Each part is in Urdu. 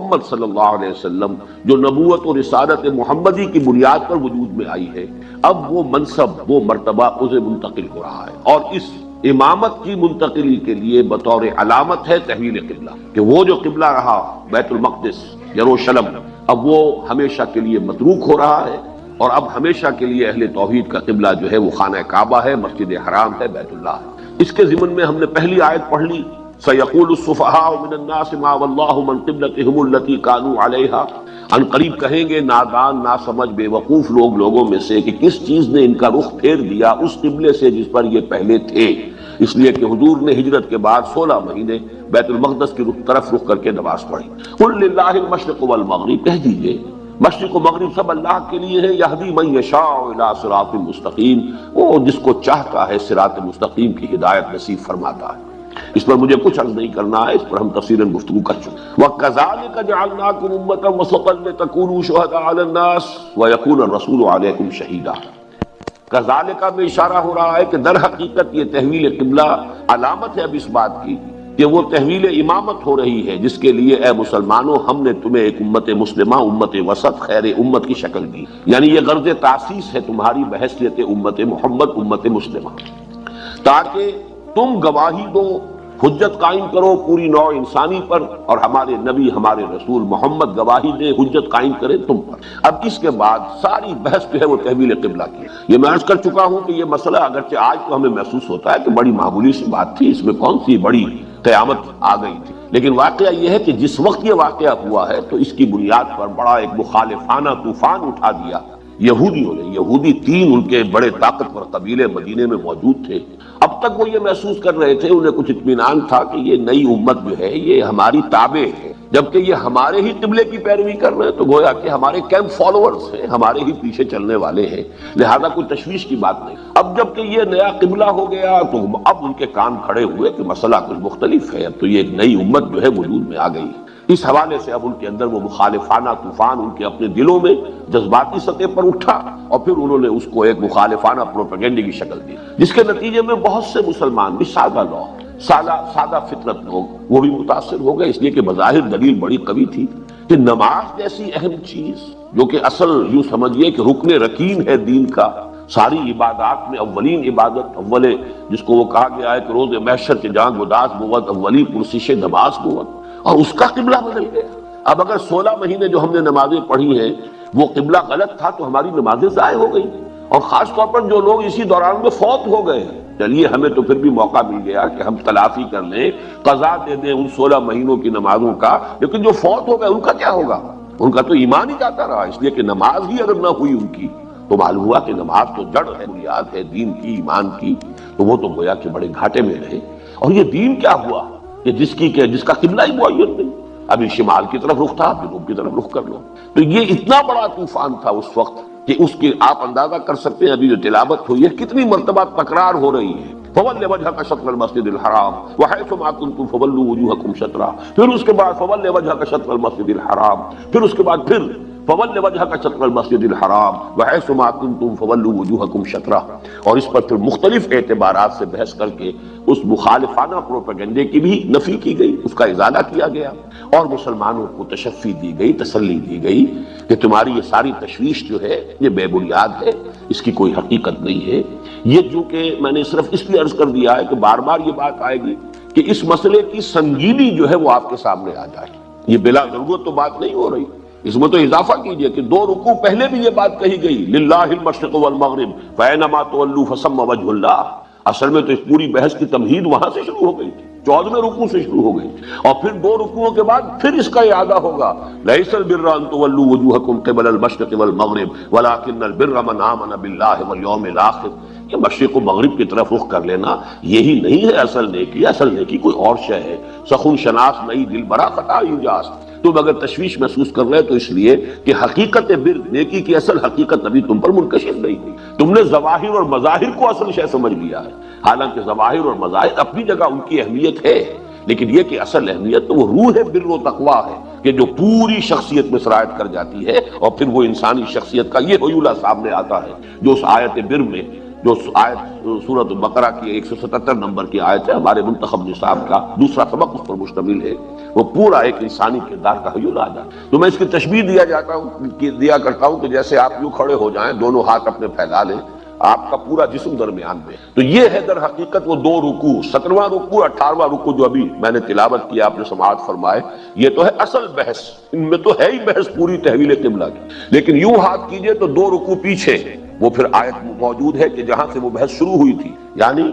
محمد صلی اللہ علیہ وسلم جو نبوت اور رسالت محمدی کی بنیاد پر وجود میں آئی ہے، اب وہ منصب، وہ مرتبہ اسے منتقل ہو رہا ہے، اور اس امامت کی منتقلی کے لیے بطور علامت ہے تحویل قبلہ، کہ وہ جو قبلہ رہا بیت المقدس یروشلم، اب وہ ہمیشہ کے لیے متروک ہو رہا ہے، اور اب ہمیشہ کے لیے اہل توحید کا قبلہ جو ہے وہ خانہ کعبہ ہے، مسجد حرام ہے، بیت اللہ ہے۔ اس کے ضمن میں ہم نے پہلی آیت پڑھ لی، سَيَقُولُ السُّفَهَاءُ مِنَ النَّاسِ مَا وَاللَّهُ مَنْ قِبْلَتِهِمُ الَّتِي كَانُوا عَلَيْهَا، ان قریب کہیں گے نادان، ناسمجھ، بے وقوف لوگوں میں سے کہ کس چیز نے ان کا رخ پھیر دیا اس قبلے سے جس پر یہ پہلے تھے، اس لیے کہ حضور نے ہجرت کے بعد 16 مہینے بیت المقدس کی طرف رخ کر کے نماز پڑھی۔ قُلْ لِلَّهِ الْمَشْرِقُ وَالْمَغْرِبُ، کہہ دیجئے مشرق و مغرب سب اللہ کے لیے ہے، یہدی من یشاء الی صراط مستقیم، وہ جس کو چاہتا ہے صراط مستقیم کی ہدایت نصیب فرماتا ہے۔ اس پر مجھے کچھ عرض نہیں کرنا ہے، اس پر ہم تفصیلاً گفتگو کر چکے۔ وَكَذَلِكَ جَعَلْنَاكُمْ أُمَّةً وَسَطًا لِتَكُونُوا شُهَدَاءَ عَلَى النَّاسِ وَيَكُونَ الرَّسُولُ عَلَيْكُمْ شَهِيدًا۔ کذالک میں اشارہ ہو رہا ہے کہ در حقیقت یہ تحویل قبلہ علامت ہے اب اس بات کی کہ وہ تحویل امامت ہو رہی ہے، جس کے لیے اے مسلمانوں ہم نے تمہیں ایک امت مسلمہ، امت وسط، خیر امت کی شکل دی، یعنی یہ غرض تاسیس ہے تمہاری بحیثیت امت محمد، امت مسلمہ، تاکہ تم گواہی دو، حجت قائم کرو پوری نوع انسانی پر، اور ہمارے نبی، ہمارے رسول محمد گواہی دے، حجت قائم کرے تم پر۔ اب اس کے بعد ساری بحث جو ہے وہ تحویل قبلہ کی۔ یہ میں عرض کر چکا ہوں کہ یہ مسئلہ اگرچہ آج تو ہمیں محسوس ہوتا ہے کہ بڑی معمولی سی بات تھی، اس میں کون سی بڑی قیامت آ گئی تھی، لیکن واقعہ یہ ہے کہ جس وقت یہ واقعہ ہوا ہے تو اس کی بنیاد پر بڑا ایک مخالفانہ طوفان اٹھا دیا یہودیوں نے۔ یہودی 3 ان کے بڑے طاقتور قبیلے مدینے میں موجود تھے۔ اب تک وہ یہ محسوس کر رہے تھے، انہیں کچھ اطمینان تھا کہ یہ نئی امت جو ہے یہ ہماری تابع ہے، جبکہ یہ ہمارے ہی قبلے کی پیروی کر رہے ہیں، تو گویا کہ ہمارے کیمپ فالوورز ہیں، ہمارے ہی پیچھے چلنے والے ہیں، لہذا کوئی تشویش کی بات نہیں۔ اب جبکہ یہ نیا قبلہ ہو گیا تو اب ان کے کان کھڑے ہوئے کہ مسئلہ کچھ مختلف ہے، اب تو یہ ایک نئی امت جو ہے وجود میں آ گئی ہے۔ اس حوالے سے اب ان کے اندر وہ مخالفانہ طوفان ان کے اپنے دلوں میں جذباتی سطح پر اٹھا، اور پھر انہوں نے اس کو ایک مخالفانہ پروپیگنڈے کی شکل دی، جس کے نتیجے میں بہت سے مسلمان بھی سادہ فطرت لوگ وہ بھی متاثر ہو گئے، اس لیے کہ بظاہر دلیل بڑی قوی تھی کہ نماز جیسی اہم چیز جو کہ اصل یوں سمجھیے کہ رکن رکین ہے دین کا، ساری عبادات میں اولین عبادت، اول جس کو وہ کہا گیا ہے کہ روز محشر کے جان گداز بود، اولی پرسش نماز بود، اور اس کا قبلہ بدل گیا۔ اب اگر 16 مہینے جو ہم نے نمازیں پڑھی ہیں وہ قبلہ غلط تھا تو ہماری نمازیں ضائع ہو گئی، اور خاص طور پر جو لوگ اسی دوران میں فوت ہو گئے، چلیے ہمیں تو پھر بھی موقع مل گیا کہ ہم تلافی کر لیں، قضا دے دیں ان 16 مہینوں کی نمازوں کا، لیکن جو فوت ہو گئے ان کا کیا ہوگا؟ ان کا تو ایمان ہی جاتا رہا، اس لیے کہ نماز ہی اگر نہ ہوئی ان کی تو معلوم ہوا کہ نماز تو جڑ ہے، بنیاد ہے دین کی، ایمان کی، تو وہ تو گویا کہ بڑے گھاٹے میں رہے۔ اور یہ دین کیا ہوا کہ جس کا قبلہ ہی معین نہیں، ابھی شمال کی طرف رخ تھا، جنوب کی طرف رخ کر لو۔ تو یہ اتنا بڑا طوفان تھا اس وقت کہ اس کی آپ اندازہ کر سکتے ہیں، ابھی جو تلاوت ہوئی ہے کتنی مرتبہ تکرار ہو رہی ہے، فَوَلِّ وَجْهَكَ شَطْرَ الْمَسْجِدِ الْحَرَامِ وَحَيْثُ مَا كُنتُمْ فَوَلُّوا وُجُوهَكُمْ شَطْرَهُ، پھر اس کے بعد فَوَلِّ وَجْهَكَ شَطْرَ الْمَسْجِدِ الْحَرَامِ، پھر اس کے بعد پھر فَوَلِّ وَجْهَكَ شَطْرَ الْمَسْجِدِ الْحَرَامِ وَحَيْثُ مَا كُنتُمْ فَوَلُّوا وُجُوهَكُمْ شَطْرَهُ، اور اس پر پھر مختلف اعتبارات سے بحث کر کے اس مخالفانہ پروپیگنڈے کی بھی نفی کی گئی، اس کا ازالہ کیا گیا، اور مسلمانوں کو تشفی دی گئی، تسلی دی گئی کہ تمہاری یہ ساری تشویش جو ہے یہ بے بنیاد ہے، اس کی کوئی حقیقت نہیں ہے۔ یہ جو کہ میں نے صرف اس لیے عرض کر دیا ہے کہ بار بار یہ بات آئے گی کہ اس مسئلے کی سنگینی جو ہے وہ آپ کے سامنے آ جائے، یہ بلا ضرورت تو بات نہیں ہو رہی، اس میں تو اضافہ کیجئے کہ 2 رکوع پہلے بھی یہ بات کہی گئی، للہ المشرق والمغرب فینما تولوا فثم وجہ اللہ۔ اصل میں تو اس پوری بحث کی تمہید وہاں سے شروع ہو گئی تھی، 14ویں رکوع سے شروع ہو گئی، اور پھر 2 رکوعوں کے بعد پھر اس کا اعادہ ہوگا، لیس البر ان تولوا وجوہکم قبل المشرق والمغرب ولکن البر من آمن باللہ والیوم الآخر۔ یہ مشرق و مغرب کی طرف رخ کر لینا یہی نہیں ہے اصل نیکی، اصل نیکی کوئی اور شے ہے، سخن شناس نئی دل برا خطا یوجاس۔ تم اگر تشویش محسوس کر رہے تو اس لیے کہ حقیقت بر، نیکی کی اصل حقیقت ابھی تم پر منکشف نہیں ہوئی، تم نے ظواہر اور مظاہر کو اصل شے سمجھ لیا ہے، حالانکہ ظواہر اور مظاہر اپنی جگہ ان کی اہمیت ہے، لیکن یہ کہ اصل اہمیت تو وہ روح بر و تقویٰ ہے کہ جو پوری شخصیت میں سرایت کر جاتی ہے، اور پھر وہ انسانی شخصیت کا یہ حیولہ سامنے آتا ہے جو اس آیت بر میں جو آیت سورۃ بقرہ کی 177 نمبر کی آیت ہے، ہمارے منتخب نصاب کا دوسرا سبق اس پر مشتمل ہے، وہ پورا ایک انسانی کردار کا حیول آ جاتا ہے۔ تو میں اس کی تشبیہ دیا کرتا ہوں کہ جیسے آپ یوں کھڑے ہو جائیں، دونوں ہاتھ اپنے پھیلا لیں، آپ کا پورا جسم درمیان میں، تو یہ ہے در حقیقت وہ دو رکوع، 17واں رکوع 18واں رکوع جو ابھی میں نے تلاوت کیا، آپ نے سماعت فرمائے، یہ تو ہے اصل بحث، ان میں تو ہے ہی بحث پوری تحویل قبلہ کی، لیکن یوں ہاتھ کیجئے تو دو رکوع پیچھے وہ پھر آیت موجود ہے کہ جہاں سے وہ بحث شروع ہوئی تھی، یعنی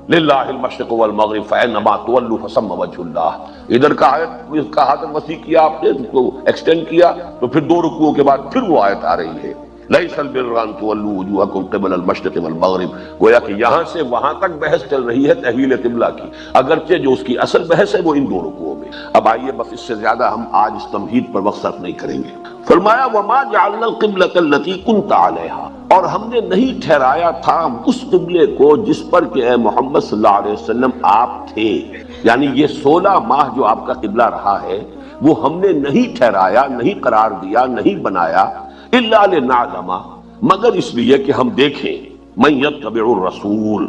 للہ المشرق والمغرب فینما تولوا فثم وجہ اللہ، ادھر کا آیت اس کا ہاتھ وسیع کیا آپ نے، اس کو ایکسٹینڈ کیا، تو پھر دو رکوعوں کے بعد پھر وہ آیت آ رہی ہے لیس البر ان تولوا وجوہکم قبل المشرق والمغرب، گویا کہ یہاں سے وہاں تک بحث چل رہی ہے تحویل قبلہ کی، اگرچہ جو اس کی اصل بحث ہے وہ ان دو رکوعوں میں۔ اب آئیے بس اس سے زیادہ ہم آج اس تمہید پر وقت صرف نہیں کریں گے۔ فرمایا وما جعلنا القبلۃ التی کنت علیہا، اور ہم نے نہیں ٹھہرایا تھا اس قبلے کو جس پر کہ اے محمد صلی اللہ علیہ وسلم آپ تھے، یعنی یہ 16 ماہ جو آپ کا قبلہ رہا ہے وہ ہم نے نہیں ٹھہرایا، نہیں قرار دیا، نہیں بنایا، الا لنعلم، مگر اس لیے کہ ہم دیکھیں، من یتبع الرسول،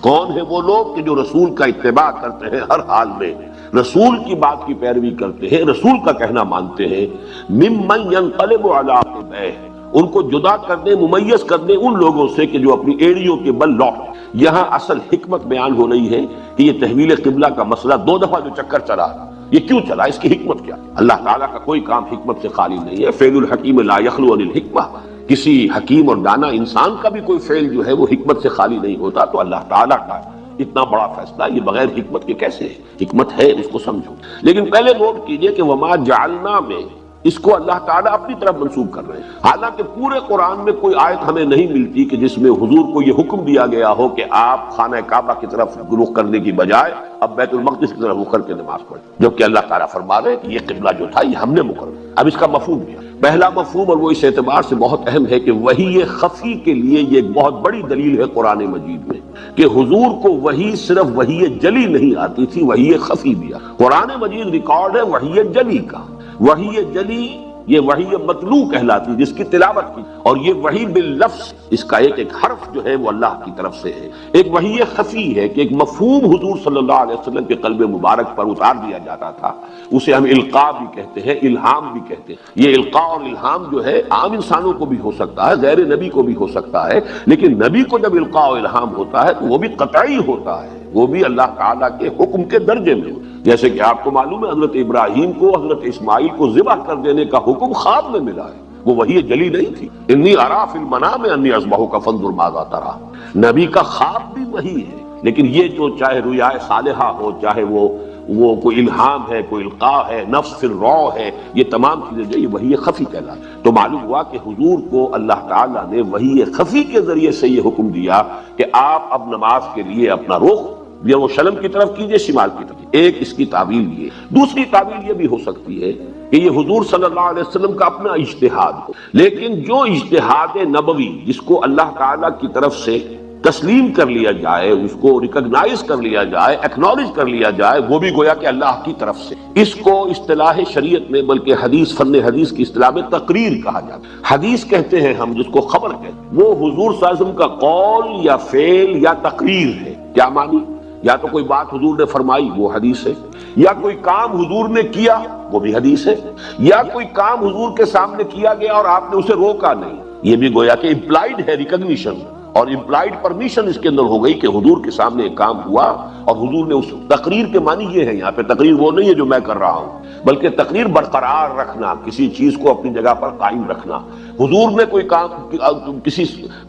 کون ہے وہ لوگ کہ جو رسول کا اتباع کرتے ہیں ہر حال میں، رسول کی بات کی پیروی کرتے ہیں، رسول کا کہنا مانتے ہیں، ممن ینقلب علی عقبیہ، ان کو جدا کر دیں، ممیز کر دیں ان لوگوں سے کہ جو اپنی ایڑیوں کے بل لوٹ۔ یہاں اصل حکمت بیان ہو رہی ہے کہ یہ تحویل قبلہ کا مسئلہ 2 دفعہ جو چکر چلا، یہ کیوں چلا، اس کی حکمت کیا؟ اللہ تعالیٰ کا کوئی کام حکمت سے خالی نہیں ہے، فعل الحکیم لا یخلو عن الحکمہ، کسی حکیم اور دانا انسان کا بھی کوئی فعل جو ہے وہ حکمت سے خالی نہیں ہوتا، تو اللہ تعالیٰ کا اتنا بڑا فیصلہ یہ بغیر حکمت کے کیسے ہے؟ حکمت ہے، اس کو سمجھو۔ لیکن پہلے نوٹ کیجئے کہ وما جعلنا میں اس کو اللہ تعالیٰ اپنی طرف منسوب کر رہے ہیں، حالانکہ پورے قرآن میں کوئی آیت ہمیں نہیں ملتی کہ جس میں حضور کو یہ حکم دیا گیا ہو کہ آپ خانہ کعبہ کی طرف رخ کرنے کی بجائے اب بیت المقدس کی طرف رخ کر کے نماز پڑھیں، جبکہ اللہ تعالیٰ فرما رہے ہیں کہ یہ قبلہ جو تھا یہ ہم نے مقرر۔ اب اس کا مفہوم کیا؟ پہلا مفہوم، اور وہ اس اعتبار سے بہت اہم ہے کہ وحی خفی کے لیے یہ ایک بہت بڑی دلیل ہے قرآن مجید میں کہ حضور کو وحی صرف وحی جلی نہیں آتی تھی، وحی خفی بھی آتی۔ قرآن مجید ریکارڈ ہے وحی جلی کا، وحی جلی یہ وحی مطلوع کہلاتی جس کی تلاوت کی، اور یہ وحی باللفظ، اس کا ایک ایک حرف جو ہے وہ اللہ کی طرف سے ہے۔ ایک وحی خفی ہے کہ ایک مفہوم حضور صلی اللہ علیہ وسلم کے قلب مبارک پر اتار دیا جاتا تھا، اسے ہم القاء بھی کہتے ہیں، الہام بھی کہتے ہیں۔ یہ القاء اور الہام جو ہے عام انسانوں کو بھی ہو سکتا ہے، غیر نبی کو بھی ہو سکتا ہے، لیکن نبی کو جب القاء و الہام ہوتا ہے تو وہ بھی قطعی ہوتا ہے، وہ بھی اللہ تعالیٰ کے حکم کے درجے میں، جیسے کہ آپ کو معلوم ہے حضرت ابراہیم کو حضرت اسماعیل کو ذبح کر دینے کا حکم خواب میں ملا ہے، وہ وحی جلی نہیں تھی۔ انی ارا فی المنام انی اذبحک فانظر ماذا تری، نبی کا خواب بھی وحی ہے، لیکن یہ جو چاہے رؤیا صالحہ ہو، چاہے وہ کوئی الہام ہے، کوئی القاء ہے، نفس فی الروع ہے، یہ تمام چیزیں جو یہ وحی خفی کہلاتی۔ تو معلوم ہوا کہ حضور کو اللہ تعالیٰ نے وحی خفی کے ذریعے سے یہ حکم دیا کہ آپ اب نماز کے لیے اپنا رخ یا وہ شلم کی طرف کیجئے، شمال کی طرف۔ ایک اس کی تعویل یہ، دوسری تعویل یہ بھی ہو سکتی ہے کہ یہ حضور صلی اللہ علیہ وسلم کا اپنا اجتہاد ہو، لیکن جو اجتہاد نبوی جس کو اللہ تعالیٰ کی طرف سے تسلیم کر لیا جائے، اس کو ریکگنائز کر لیا جائے، ایکنالج کر لیا جائے، وہ بھی گویا کہ اللہ کی طرف سے۔ اس کو اصطلاح شریعت میں، بلکہ حدیث، فن حدیث کی اصطلاح میں تقریر کہا جاتا ہے۔ حدیث کہتے ہیں ہم جس کو خبر کہتے ہیں، وہ حضور صلی اللہ علیہ وسلم کا قول یا فعل یا تقریر ہے۔ کیا معنی؟ یا تو کوئی بات حضور نے فرمائی وہ حدیث ہے، یا کوئی کام حضور نے کیا وہ بھی حدیث ہے، یا کوئی کام حضور کے سامنے کیا گیا اور آپ نے اسے روکا نہیں، یہ بھی گویا کہ امپلائڈ ہے ریکگنیشن، اور امپلائڈ پرمیشن اس کے اندر ہو گئی کہ حضور کے سامنے ایک کام ہوا اور حضور نے اس تقریر کے معنی یہ ہے، یہاں پہ تقریر وہ نہیں ہے جو میں کر رہا ہوں، بلکہ تقریر برقرار رکھنا، کسی چیز کو اپنی جگہ پر قائم رکھنا۔ حضور نے کوئی کام،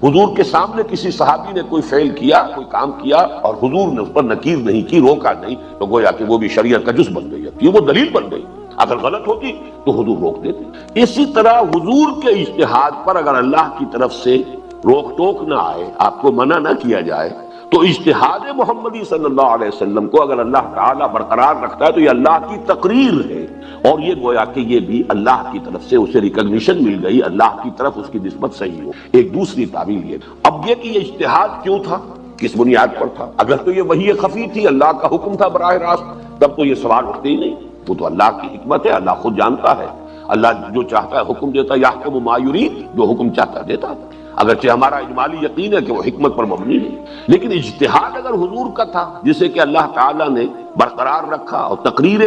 حضور کے سامنے کسی صحابی نے کوئی فعل کیا، کوئی کام کیا، اور حضور نے اس پر نکیر نہیں کی، روکا نہیں، تو گویا کہ وہ بھی شریعت کا جز بن گئی، یہ وہ دلیل بن گئی۔ اگر غلط ہوتی تو حضور روک دیتے۔ اسی طرح حضور کے اجتہاد پر اگر اللہ کی طرف سے روک ٹوک نہ آئے، آپ کو منع نہ کیا جائے، تو اجتہاد محمدی صلی اللہ علیہ وسلم کو اگر اللہ تعالیٰ برقرار رکھتا ہے تو یہ اللہ کی تقریر ہے، اور یہ گویا کہ یہ بھی اللہ کی طرف سے اسے ریکگنیشن مل گئی، اللہ کی طرف اس کی نسبت صحیح ہو۔ ایک دوسری تعبیر یہ، اب یہ کہ یہ اجتہاد کیوں تھا، کس بنیاد پر تھا؟ اگر تو یہ وحی خفی تھی، اللہ کا حکم تھا براہ راست، تب تو یہ سوال اٹھتے ہی نہیں، وہ تو اللہ کی حکمت ہے، اللہ خود جانتا ہے، اللہ جو چاہتا ہے حکم دیتا ہے، یحکم ما یرید، جو حکم چاہتا ہے دیتا ہے۔ اگرچہ ہمارا اجمالی یقین ہے کہ وہ حکمت پر مبنی ہے، لیکن اجتہاد اگر حضور کا تھا جسے کہ اللہ تعالیٰ نے برقرار رکھا اور تقریر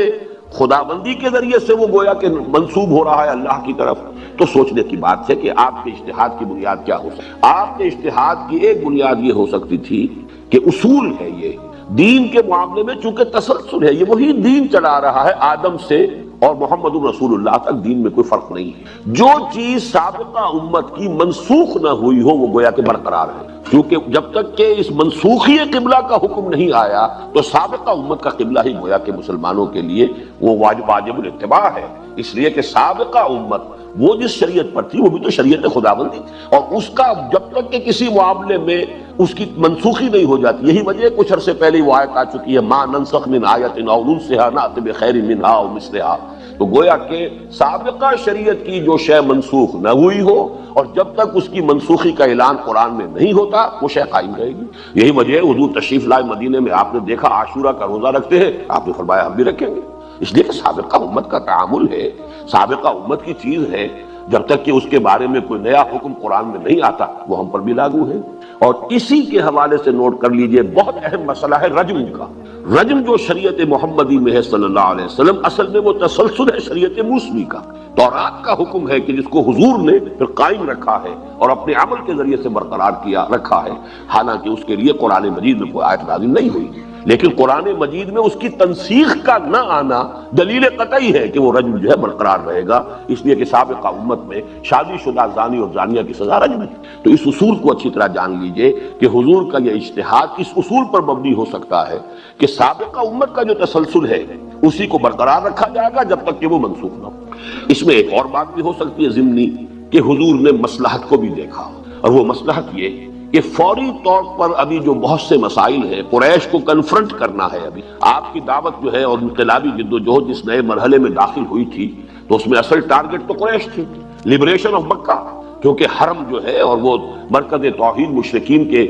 خداوندی کے ذریعے سے وہ گویا کہ منسوب ہو رہا ہے اللہ کی طرف، تو سوچنے کی بات ہے کہ آپ کے اجتہاد کی بنیاد کیا ہو سکتی؟ آپ کے اجتہاد کی ایک بنیاد یہ ہو سکتی تھی کہ اصول ہے یہ دین کے معاملے میں، چونکہ تسلسل ہے، یہ وہی دین چلا رہا ہے آدم سے اور محمد رسول اللہ تک، دین میں کوئی فرق نہیں ہے۔ جو چیز سابقہ امت کی منسوخ نہ ہوئی ہو وہ گویا کہ برقرار ہے، کیونکہ جب تک کہ اس منسوخی قبلہ کا حکم نہیں آیا تو سابقہ امت کا قبلہ ہی گویا کہ مسلمانوں کے لیے وہ واجب الاتباع ہے، اس لیے کہ سابقہ امت وہ جس شریعت پر تھی وہ بھی تو شریعت خداوندی، اور اس کا جب تک کہ کسی معاملے میں اس کی منسوخی نہیں ہو جاتی، یہی وجہ کچھ عرصے پہلے وہ آیت آ چکی ہے ما ننسخ من آیت او ننسها نأت بخیر منها او مثلها، تو گویا کہ سابقہ شریعت کی جو شے منسوخ نہ ہوئی ہو اور جب تک اس کی منسوخی کا اعلان قرآن میں نہیں ہوتا وہ شے قائم رہے گی۔ یہی وجہ ہے حضور تشریف لائے مدینے میں، آپ نے دیکھا عاشورہ کا روزہ رکھتے ہیں، آپ نے فرمایا ہم بھی رکھیں گے، اس لیے کہ سابقہ امت کا تعامل ہے، سابقہ امت کی چیز ہے، جب تک کہ اس کے بارے میں کوئی نیا حکم قرآن میں نہیں آتا وہ ہم پر بھی لاگو ہے۔ اور اسی کے حوالے سے نوٹ کر لیجئے بہت اہم مسئلہ ہے رجم کا۔ رجم جو شریعت محمدی میں ہے صلی اللہ علیہ وسلم، اصل میں وہ تسلسل ہے شریعت موسوی کا، تورات کا حکم ہے کہ جس کو حضور نے پھر قائم رکھا ہے اور اپنے عمل کے ذریعے سے برقرار کیا رکھا ہے، حالانکہ اس کے لیے قرآن مجید میں کوئی آیت نازل نہیں ہوئی، لیکن قرآن مجید میں اس کی تنسیخ کا نہ آنا دلیل قطعی ہے کہ وہ رجم جو ہے برقرار رہے گا، اس لیے کہ سابقہ امت میں شادی شدہ زانی اور زانیہ کی سزا رجم ہے۔ تو اس اصول کو اچھی طرح جان لیجئے کہ حضور کا یہ اجتہاد اس اصول پر مبنی ہو سکتا ہے کہ سابقہ امت کا جو تسلسل ہے اسی کو برقرار رکھا جائے گا جب تک کہ وہ منسوخ نہ ہو۔ اس میں ایک اور بات بھی ہو سکتی ہے ضمنی کہ حضور نے مصلحت کو بھی دیکھا، اور وہ مصلحت یہ کہ فوری طور پر ابھی جو بہت سے مسائل ہیں قریش کو کنفرنٹ کرنا ہے، ابھی آپ کی دعوت جو ہے اور انقلابی جدوجہد جس نئے مرحلے میں داخل ہوئی تھی تو اس میں اصل ٹارگٹ تو قریش تھی، لبریشن آف مکہ، کیونکہ حرم جو ہے اور وہ مرکز توحید مشرکین کے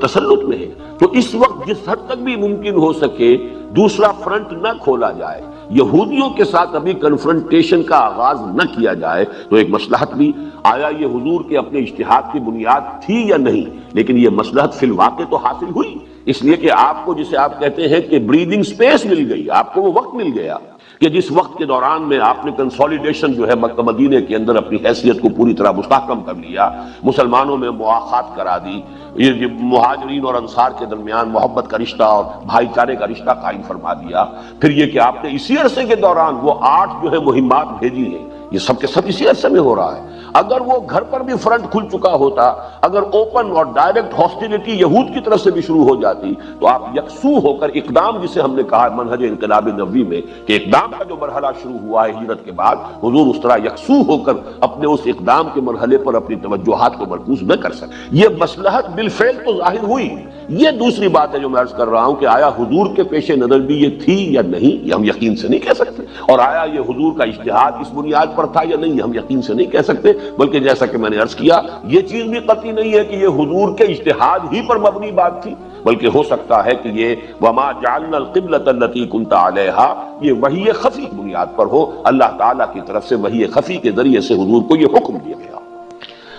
تسلط میں ہے، تو اس وقت جس حد تک بھی ممکن ہو سکے دوسرا فرنٹ نہ کھولا جائے، یہودیوں کے ساتھ ابھی کنفرنٹیشن کا آغاز نہ کیا جائے، تو ایک مصلحت بھی آیا یہ حضور کے اپنے اجتہاد کی بنیاد تھی یا نہیں، لیکن یہ مصلحت فی الواقع تو حاصل ہوئی، اس لیے کہ آپ کو جسے آپ کہتے ہیں کہ بریدنگ سپیس مل گئی، آپ کو وہ وقت مل گیا کہ جس وقت کے دوران میں آپ نے کنسولیڈیشن جو ہے مکہ مدینے کے اندر اپنی حیثیت کو پوری طرح مستحکم کر لیا، مسلمانوں میں مواخات کرا دی، یہ مہاجرین اور انصار کے درمیان محبت کا رشتہ اور بھائی چارے کا رشتہ قائم فرما دیا، پھر یہ کہ آپ نے اسی عرصے کے دوران وہ 8 جو ہے مہمات بھیجی ہیں، یہ سب کے سب اسی عرصے میں ہو رہا ہے۔ اگر وہ گھر پر بھی فرنٹ کھل چکا ہوتا، اگر اوپن اور ڈائریکٹ ہاسٹیلٹی یہود کی طرف سے بھی شروع ہو جاتی تو آپ یکسو ہو کر اقدام، جسے ہم نے کہا منہج انقلاب نبوی میں کہ اقدام کا جو مرحلہ شروع ہوا ہے ہجرت کے بعد، حضور اس طرح یکسو ہو کر اپنے اس اقدام کے مرحلے پر اپنی توجہات کو مرکوز نہ کر سکے۔ یہ مصلحت بالفعل تو ظاہر ہوئی، یہ دوسری بات ہے جو میں عرض کر رہا ہوں کہ آیا حضور کے پیش نظر بھی یہ تھی یا نہیں، یہ ہم یقین سے نہیں کہہ سکتے، اور آیا یہ حضور کا اجتہاد اس بنیاد پر تھا یا نہیں، ہم یقین سے نہیں کہہ سکتے، بلکہ جیسا کہ میں نے عرض کیا یہ چیز بھی قطعی نہیں ہے کہ یہ حضور کے اجتہاد ہی پر مبنی بات تھی، بلکہ ہو سکتا ہے کہ یہ وما جعلنا القبلۃ التي كنت عليها یہ وحی خفی بنیاد پر ہو، اللہ تعالیٰ کی طرف سے وحی خفی کے ذریعے سے حضور کو یہ حکم دیا گیا۔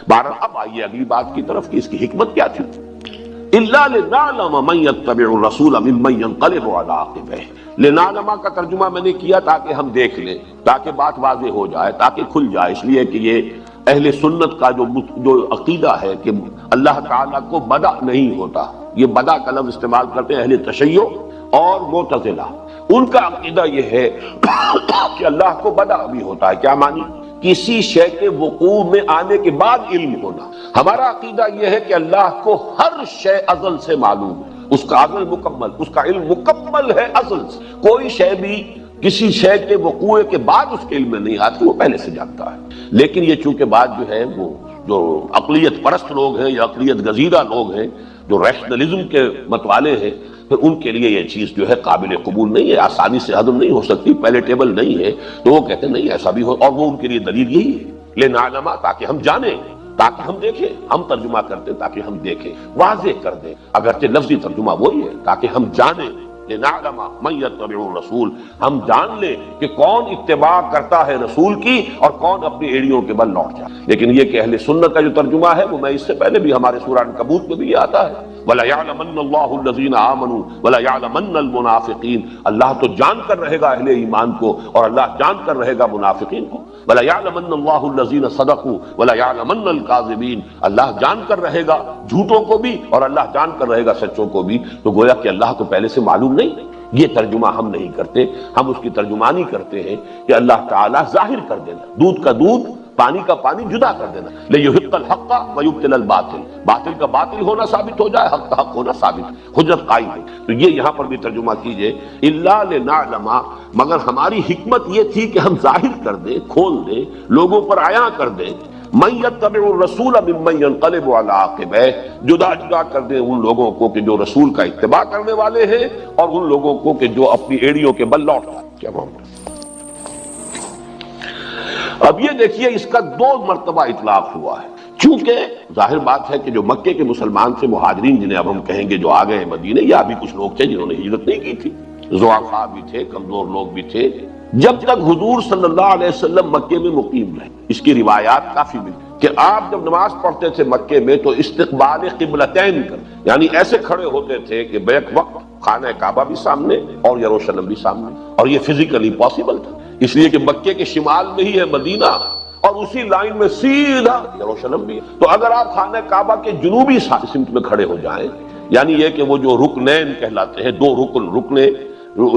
بہرحال اب آئیے اگلی بات کی طرف کہ اس کی حکمت کیا تھی۔ الا لنعلم من يتبع الرسول ممن ينقلب على عقبيه، لنعلم کا ترجمہ میں نے کیا تاکہ ہم دیکھ لیں، تاکہ بات واضح ہو جائے، تاکہ کھل جائے، اس لیے کہ یہ اہل سنت کا جو عقیدہ ہے کہ اللہ تعالیٰ کو بدع نہیں ہوتا، یہ بدع کا لفظ استعمال کرتے ہیں اہل تشیع اور معتزلہ، ان کا عقیدہ یہ ہے کہ اللہ کو بدع بھی ہوتا ہے۔ کیا معنی؟ کسی شے کے وقوع میں آنے کے بعد علم ہونا۔ ہمارا عقیدہ یہ ہے کہ اللہ کو ہر شے ازل سے معلوم ہے، اس کا ازل مکمل، اس کا علم مکمل ہے ازل سے، کوئی شے بھی کسی شے کے وقوع کے بعد اس کے علم میں نہیں آتی، وہ پہلے سے جانتا ہے۔ لیکن یہ چونکہ بات جو ہے وہ جو عقلیت پرست لوگ ہیں یا عقلیت گزیدہ لوگ ہیں جو ریشنلزم کے متوالے ہیں، پھر ان کے لیے یہ چیز جو ہے قابل قبول نہیں ہے، آسانی سے ہضم نہیں ہو سکتی، پیلیٹیبل نہیں ہے، تو وہ کہتے ہیں نہیں ایسا بھی ہو، اور وہ ان کے لیے دلیل یہی ہے لنعلم، تاکہ ہم جانیں، تاکہ ہم دیکھیں، ہم ترجمہ کرتے تاکہ ہم دیکھیں، واضح کر دیں، اگرچہ لفظی ترجمہ وہی ہے تاکہ ہم جانیں لنعلم من یتبع الرسول، ہم جان لیں کہ کون اتباع کرتا ہے رسول کی اور کون اپنی ایڑیوں کے بل لوٹ جائے۔ لیکن یہ کہ اہل سنت کا جو ترجمہ ہے وہ میں اس سے پہلے بھی ہمارے سورہ عنکبوت میں بھی یہ آتا ہے، وَلَيَعْلَمَنَّ اللَّهُ الَّذِينَ آمَنُوا وَلَيَعْلَمَنَّ الْمُنَافِقِينَ، اللہ تو جان کر رہے گا اہل ایمان کو اور اللہ جان کر رہے گا منافقین کو، وَلَيَعْلَمَنَّ اللَّهُ الَّذِينَ صَدَقُوا وَلَيَعْلَمَنَّ الْكَاذِبِينَ، اللہ جان کر رہے گا جھوٹوں کو بھی اور اللہ جان کر رہے گا سچوں کو بھی۔ تو گویا کہ اللہ کو پہلے سے معلوم نہیں، یہ ترجمہ ہم نہیں کرتے، ہم اس کی ترجمانی کرتے ہیں کہ اللہ تعالیٰ ظاہر کر دینا، دودھ کا دودھ پانی کا پانی جدا کر دینا، لِيُحِقَّ الْحَقَّ وَيُبْطِلَ الْبَاطِلَ، باطل کا باطل ہونا ثابت ہو جائے، حق کا حق ہونا ثابت، حجت قائم ہے۔ تو یہ یہاں پر بھی ترجمہ کیجئے إِلَّا لِنَعْلَمَ، مگر ہماری حکمت یہ تھی کہ ہم ظاہر کر دیں، کھول دیں، لوگوں پر عیاں کر دیں، من یتبع الرسول ممن ينقلب على عقبیہ، جدا جدا کر دیں ان لوگوں کو کہ جو رسول کا اتباع کرنے والے ہیں اور ان لوگوں کو کہ جو اپنی ایڑیوں کے بل لوٹ جائیں۔ کیا معاملہ؟ اب یہ دیکھیے اس کا 2 مرتبہ اطلاق ہوا ہے، چونکہ ظاہر بات ہے کہ جو مکے کے مسلمان سے مہاجرین جنہیں اب ہم کہیں گے جو آ گئے مدینے، یا ابھی کچھ لوگ تھے جنہوں نے ہجرت نہیں کی تھی، ضعفاء بھی تھے، کمزور لوگ بھی تھے، جب تک حضور صلی اللہ علیہ وسلم مکے میں مقیم رہے، اس کی روایات کافی ملتی کہ آپ جب نماز پڑھتے تھے مکے میں تو استقبال قبلتین کر، یعنی ایسے کھڑے ہوتے تھے کہ بیک وقت خانہ کعبہ بھی سامنے اور یروشلم بھی سامنے، اور یہ فزیکلی پاسبل تھا اس لیے کہ مکے کے شمال میں ہی ہے مدینہ اور اسی لائن میں سیدھا یروشلم بھی ہے۔ تو اگر آپ خانہ کعبہ کے جنوبی سمت میں کھڑے ہو جائیں، یعنی یہ کہ وہ جو رکنین کہلاتے ہیں، 2 رکن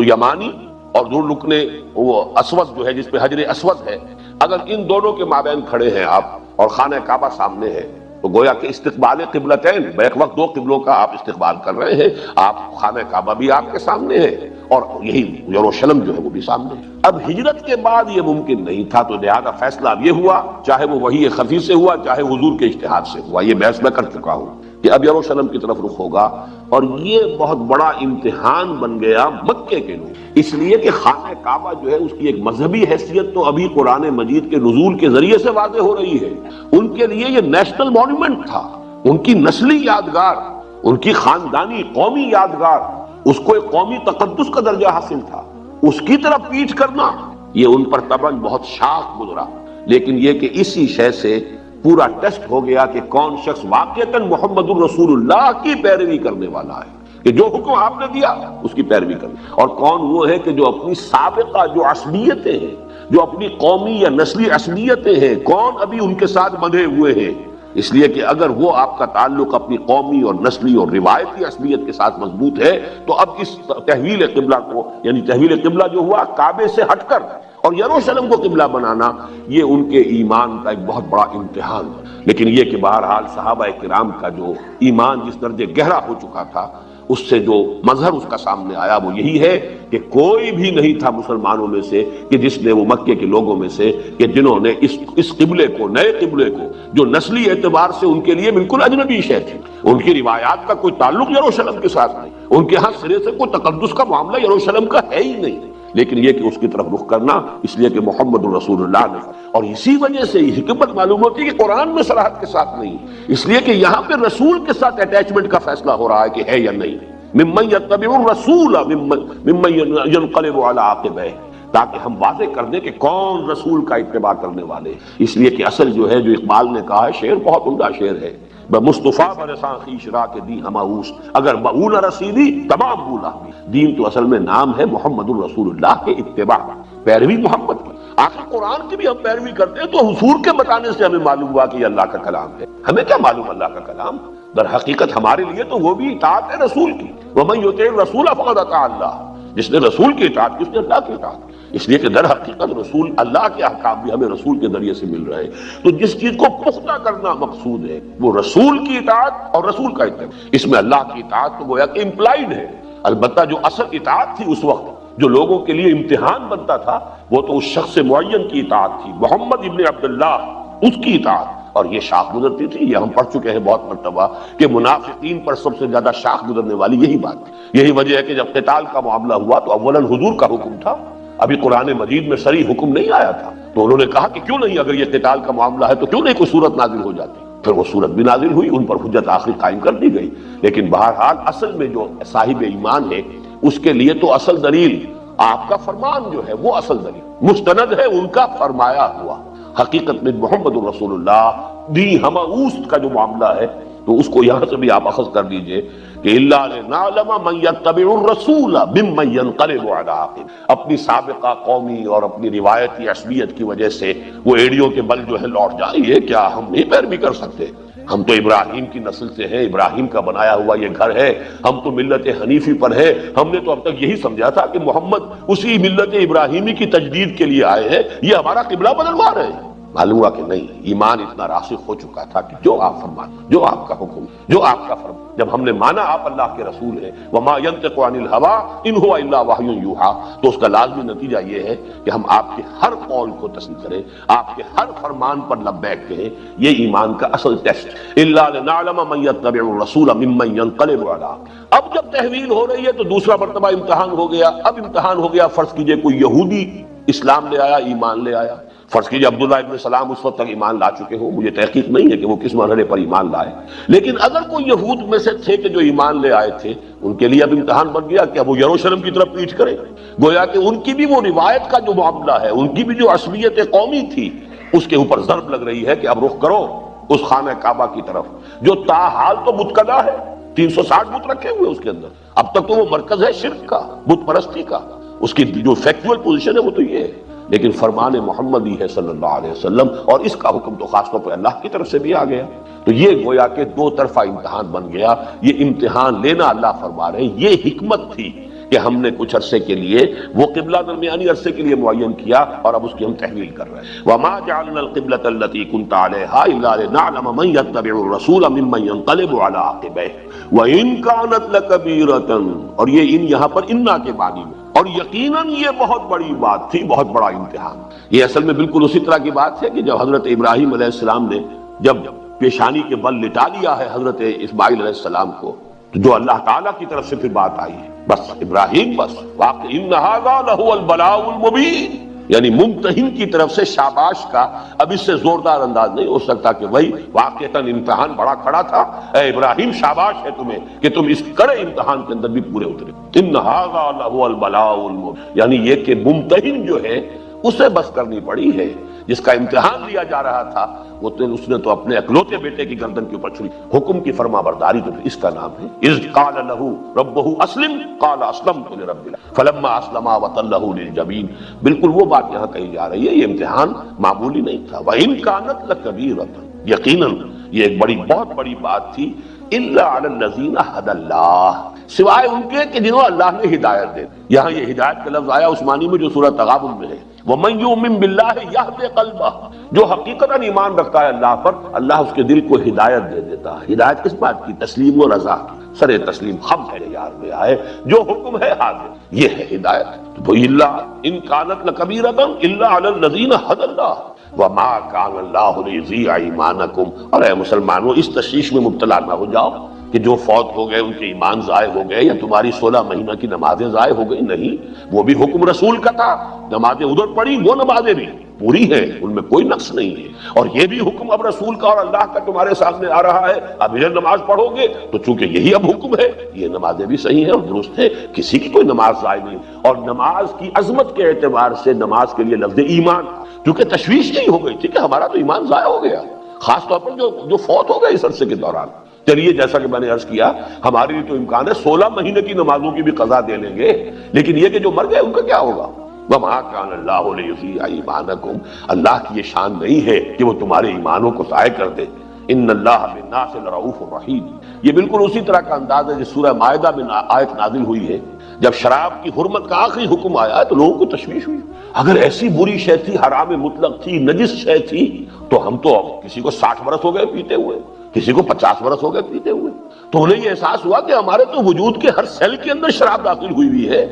یمانی اور 2 رکن وہ اسود جو ہے جس پہ حجر اسود ہے، اگر ان دونوں کے مابین کھڑے ہیں آپ اور خانہ کعبہ سامنے ہے تو گویا کہ استقبال قبلتین، بیک وقت 2 قبلوں کا آپ استقبال کر رہے ہیں، آپ خانہ کعبہ بھی آپ کے سامنے ہے اور یہی یروشلم جو ہے وہ بھی سامنے ہے۔ اب ہجرت کے بعد یہ ممکن نہیں تھا تو لہذا فیصلہ اب یہ ہوا، چاہے وہ وحی خفی سے ہوا چاہے حضور کے اجتہاد سے ہوا، یہ بحث میں کر چکا ہوں کہ اب یروشلم کی طرف رخ ہوگا، اور یہ بہت بڑا امتحان بن گیا مکے کے لیے، اس لیے کہ خانہ کعبہ جو ہے اس کی ایک مذہبی حیثیت تو ابھی قرآن مجید کے نزول کے ذریعے سے واضح ہو رہی ہے، ان کے لیے یہ نیشنل مونومنٹ تھا، ان کی نسلی یادگار، ان کی خاندانی قومی یادگار، اس کو ایک قومی تقدس کا درجہ حاصل تھا، اس کی طرف پیٹھ کرنا یہ ان پر طبعاً بہت شاق گزرا، لیکن یہ کہ اسی شے سے پورا ٹیسٹ ہو گیا کہ کون شخص واقعتاً محمد الرسول اللہ کی پیروی کرنے والا ہے، کہ جو حکم آپ نے دیا اس کی پیروی کرنا، اور کون وہ ہے کہ جو اپنی سابقہ جو عصبیتیں ہیں، جو اپنی قومی یا نسلی عصبیتیں ہیں، کون ابھی ان کے ساتھ بندھے ہوئے ہیں، اس لیے کہ اگر وہ آپ کا تعلق اپنی قومی اور نسلی اور روایتی عصبیت کے ساتھ مضبوط ہے تو اب اس تحویل قبلہ کو، یعنی تحویل قبلہ جو ہوا کعبے سے ہٹ کر اور یروشلم کو قبلہ بنانا، یہ ان کے ایمان کا ایک بہت بڑا امتحان ہے۔ لیکن یہ کہ بہرحال صحابہ کرام کا جو ایمان جس درجے گہرا ہو چکا تھا، اس سے جو مظہر اس کا سامنے آیا وہ یہی ہے کہ کوئی بھی نہیں تھا مسلمانوں میں سے کہ جس نے، وہ مکے کے لوگوں میں سے کہ جنہوں نے اس قبلے کو، نئے قبلے کو جو نسلی اعتبار سے ان کے لیے بالکل اجنبی شے تھی، ان کی روایات کا کوئی تعلق یروشلم کے ساتھ نہیں، ان کے ہاں سرے سے کوئی تقدس کا معاملہ یروشلم کا ہے ہی نہیں، لیکن یہ کہ اس کی طرف رخ کرنا اس لیے کہ محمد الرسول اللہ نے، اور اسی وجہ سے یہ حکمت معلوم ہوتی ہے کہ قرآن میں صراحت کے ساتھ نہیں، اس لیے کہ یہاں پہ رسول کے ساتھ اٹیچمنٹ کا فیصلہ ہو رہا ہے کہ ہے یا نہیں، ممن یتبع الرسول ممن ينقلب على عقبیہ، تاکہ ہم واضح کر دیں کہ کون رسول کا اتباع کرنے والے، اس لیے کہ اصل جو ہے جو اقبال نے کہا ہے، شعر بہت عمدہ شعر ہے، مصطفیٰ برساں خیش را کے دی ہماؤس، اگر بہو نہ رسیدی تمام بولا، دین تو اصل میں نام ہے محمد الرسول اللہ کے اتباع، پیروی محمد کی۔ آخر قرآن کی بھی ہم پیروی کرتے ہیں تو حضور کے بتانے سے ہمیں معلوم ہوا کہ یہ اللہ کا کلام ہے، ہمیں کیا معلوم اللہ کا کلام، در حقیقت ہمارے لیے تو وہ بھی اطاعت ہے رسول کی، وَمَن يُطِعِ الرَّسُولَ فَقَدْ أَطَاعَ اللَّهَ، جس نے رسول کی اطاعت کی اس نے اللہ کی اطاعت، اس لیے کہ در حقیقت رسول اللہ کے احکام بھی ہمیں رسول کے ذریعے سے مل رہے ہیں، تو جس چیز کو پختہ کرنا مقصود ہے وہ رسول کی اطاعت اور رسول کا اتباع، اس میں اللہ کی اطاعت تو گویا کہ امپلائڈ ہے، البتہ جو اصل اطاعت تھی اس وقت جو لوگوں کے لیے امتحان بنتا تھا وہ تو اس شخص معین کی اطاعت تھی، محمد ابن عبداللہ، اس کی اطاعت، اور یہ شاخ گزرتی تھی، یہ ہم پڑھ چکے ہیں بہت مرتبہ کہ منافقین پر سب سے زیادہ شاخ گزرنے والی یہی بات تھی، یہی وجہ ہے کہ جب قتال کا معاملہ ہوا تو اولاً حضور کا حکم تھا، ابھی قرآن مجید میں صریح حکم نہیں آیا تھا، تو انہوں نے کہا کہ کیوں نہیں، اگر یہ قتال کا معاملہ ہے تو کیوں نہیں کوئی صورت نازل ہو جاتی، پھر وہ صورت بھی نازل ہوئی، ان پر حجت آخری قائم کر دی گئی، لیکن بہرحال اصل میں جو صاحب ایمان ہے اس کے لیے تو اصل دلیل آپ کا فرمان جو ہے وہ اصل دلیل مستند ہے ان کا فرمایا ہوا۔ حقیقت میں محمد الرسول اللہ دی ہمہ اوست کا جو معاملہ ہے تو اس کو یہاں سے بھی آپ اخذ کر لیجئے کہ الا لنعلم من يتبع الرسول ممن ينقلب على عقبہ، اپنی سابقہ قومی اور اپنی روایتی عصبیت کی وجہ سے وہ ایڑیوں کے بل جو ہے لوٹ جائیں، یہ کیا ہم نہیں پیروی کر سکتے؟ ہم تو ابراہیم کی نسل سے ہیں، ابراہیم کا بنایا ہوا یہ گھر ہے، ہم تو ملت حنیفی پر ہے، ہم نے تو اب تک یہی سمجھا تھا کہ محمد اسی ملت ابراہیمی کی تجدید کے لیے آئے ہیں، یہ ہمارا قبلہ بدلوا رہے ہیں۔ معلوم ہوا کہ نہیں، ایمان اتنا راسخ ہو چکا تھا کہ جو آپ فرمان، جو آپ کا حکم، جو آپ کا فرمان، جب ہم نے مانا آپ اللہ کے رسول ہیں، وما ينطق عن الهوى ان هو الا وحی یوحى، تو اس کا لازمی نتیجہ یہ ہے کہ ہم آپ کے ہر قول کو تسلیم کریں، آپ کے ہر فرمان پر لبیک کہیں، یہ ایمان کا اصل ٹیسٹ۔ الا لنعلم من يتبع الرسول ممن ينقلب على عقبہ۔ اب جب تحویل ہو رہی ہے تو دوسرا مرتبہ امتحان ہو گیا۔ اب امتحان ہو گیا، فرض کیجئے کوئی یہودی اسلام لے آیا، ایمان لے آیا، فرض کیجئے عبداللہ ابن سلام اس وقت تک ایمان لا چکے ہو، مجھے تحقیق نہیں ہے کہ وہ کس مرحلے پر ایمان لائے، لیکن اگر کوئی یہود میں سے تھے کہ جو ایمان لے آئے تھے، ان کے لیے اب امتحان بن گیا کہ اب وہ یروشلم کی طرف پیچھ کریں، گویا کہ ان کی بھی وہ روایت کا جو معاملہ ہے، ان کی بھی جو عصبیت قومی تھی، اس کے اوپر ضرب لگ رہی ہے کہ اب رخ کرو اس خانہ کعبہ کی طرف جو تاحال تو متقدہ ہے، 360 بت رکھے ہوئے اس کے اندر، اب تک تو وہ مرکز ہے شرک کا، بت پرستی کا، اس کی جو فیکچول پوزیشن ہے وہ تو یہ ہے، لیکن فرمان محمدی ہے صلی اللہ علیہ وسلم، اور اس کا حکم تو خاص طور پہ اللہ کی طرف سے بھی آ گیا، تو یہ گویا کہ دو طرفہ امتحان بن گیا۔ یہ امتحان لینا اللہ فرما رہے ہیں، یہ حکمت تھی کہ ہم نے کچھ عرصے کے لیے وہ قبلہ درمیانی عرصے کے لیے معین کیا اور اب اس کی ہم تحویل کر رہے ہیں۔ وما جعلنا القبلة التي كنت عليها الا لنعلم من يتبع الرسول ممن ينقلب على عقبيه وان كانت لكبيرة، اور یہ ان یہاں پر انا کے معنی میں، اور یقیناً یہ بہت بڑی بات تھی، بہت بڑا امتحان۔ یہ اصل میں بالکل اسی طرح کی بات ہے کہ جب حضرت ابراہیم علیہ السلام نے جب پیشانی کے بل لٹا لیا ہے حضرت اسماعیل علیہ السلام کو، تو جو اللہ تعالیٰ کی طرف سے پھر بات آئی ہے، بس ابراہیم بس واقع ان ھذا لہو البلاء المبین، یعنی ممتحن کی طرف سے شاباش کا اب اس سے زوردار انداز نہیں ہو سکتا کہ وہی واقعتاً امتحان بڑا کھڑا تھا، اے ابراہیم شاباش ہے تمہیں کہ تم اس کڑے امتحان کے اندر بھی پورے اترے۔ ان ھذا لہو البلاء المبین، یعنی یہ کہ ممتحن جو ہے اسے بس کرنی پڑی ہے، جس کا امتحان لیا جا رہا تھا وہ تو اس نے تو اپنے اکلوتے بیٹے کی گردن کے اوپر چھری، حکم کی فرما برداری تو اس کا نام ہے۔ اذ قال له ربه اسلم قال اسلمت لرب العالمین فلما اسلم وتله للجبین، بالکل وہ بات یہاں کہی جا رہی ہے، یہ امتحان معمولی نہیں تھا۔ وَإِن كَانَتْ لَكَبِيرَةٌ، یقیناً یہ ایک بڑی بہت بڑی بات تھی، الا علی الذین ھدی اللہ، سوائے ان کے کہ جنہوں اللہ نے ہدایت دے دی۔ یہاں یہ ہدایت کا لفظ آیا اس معنی میں جو سورہ تغابن میں ہے، وَمَن يُؤْمِن بِاللَّهِ يَهْدِ قَلْبَهُ، جو حقیقتاً ایمان رکھتا ہے اللہ پر، اللہ اس کے دل کو ہدایت دے دیتا ہے۔ ہدایت کس بات کی؟ تسلیم و رضا کی، سر تسلیم خم ہے یار میں آئے، جو حکم ہے حاضر، یہ ہے ہدایت۔ تو الا ان كانت لكبيرة الا على الذين هدى الله وما كان الله ليضيع ایمانکم، اور اے مسلمانوں اس تشویش میں مبتلا نہ ہو جاؤ کہ جو فوت ہو گئے ان کے ایمان ضائع ہو گئے یا تمہاری 16 مہینہ کی نمازیں ضائع ہو گئی، نہیں، وہ بھی حکم رسول کا تھا، نمازیں ادھر پڑھی، وہ نمازیں بھی پوری ہیں، ان میں کوئی نقص نہیں ہے، اور یہ بھی حکم اب رسول کا اور اللہ کا تمہارے سامنے آ رہا ہے، اب یہ نماز پڑھو گے تو چونکہ یہی اب حکم ہے، یہ نمازیں بھی صحیح ہیں اور درست ہے، کسی کی کوئی نماز ضائع نہیں۔ اور نماز کی عظمت کے اعتبار سے نماز کے لیے لفظ ایمان، کیونکہ تشویش یہی ہو گئی تھی کہ ہمارا تو ایمان ضائع ہو گیا، خاص طور پر جو فوت ہو گئے اس عرصے کے دوران۔ چلیے جیسا کہ میں نے عرض کیا، ہمارے لیے تو امکان ہے 16 مہینے کی نمازوں کی بھی قضا دے لیں گے، لیکن یہ کہ جو مر گئے ان کا کیا ہوگا؟ وَمَا كَانَ اللَّهُ لِيُضِيعَ ایمانکم، اللہ کی یہ شان نہیں ہے کہ وہ تمہارے ایمانوں کو ضائع کر دے۔ ان اللہ بالناس لرؤوف رحیم، یہ بالکل اسی طرح کا انداز ہے جس سورہ مائدہ میں آیت نازل ہوئی ہے، جب شراب کی حرمت کا آخری حکم آیا تو لوگوں کو تشویش ہوئی، اگر ایسی بری شے تھی، حرام مطلق تھی، نجس شے تھی، تو ہم تو کسی کو 60 برس ہو گئے پیتے ہوئے، کسی کو 50 برس ہو گئے پیتے ہوئے، تو انہیں یہ احساس ہوا کہ ہمارے تو وجود کے ہر سیل کے اندر شراب داخل ہوئی ہوئی ہے،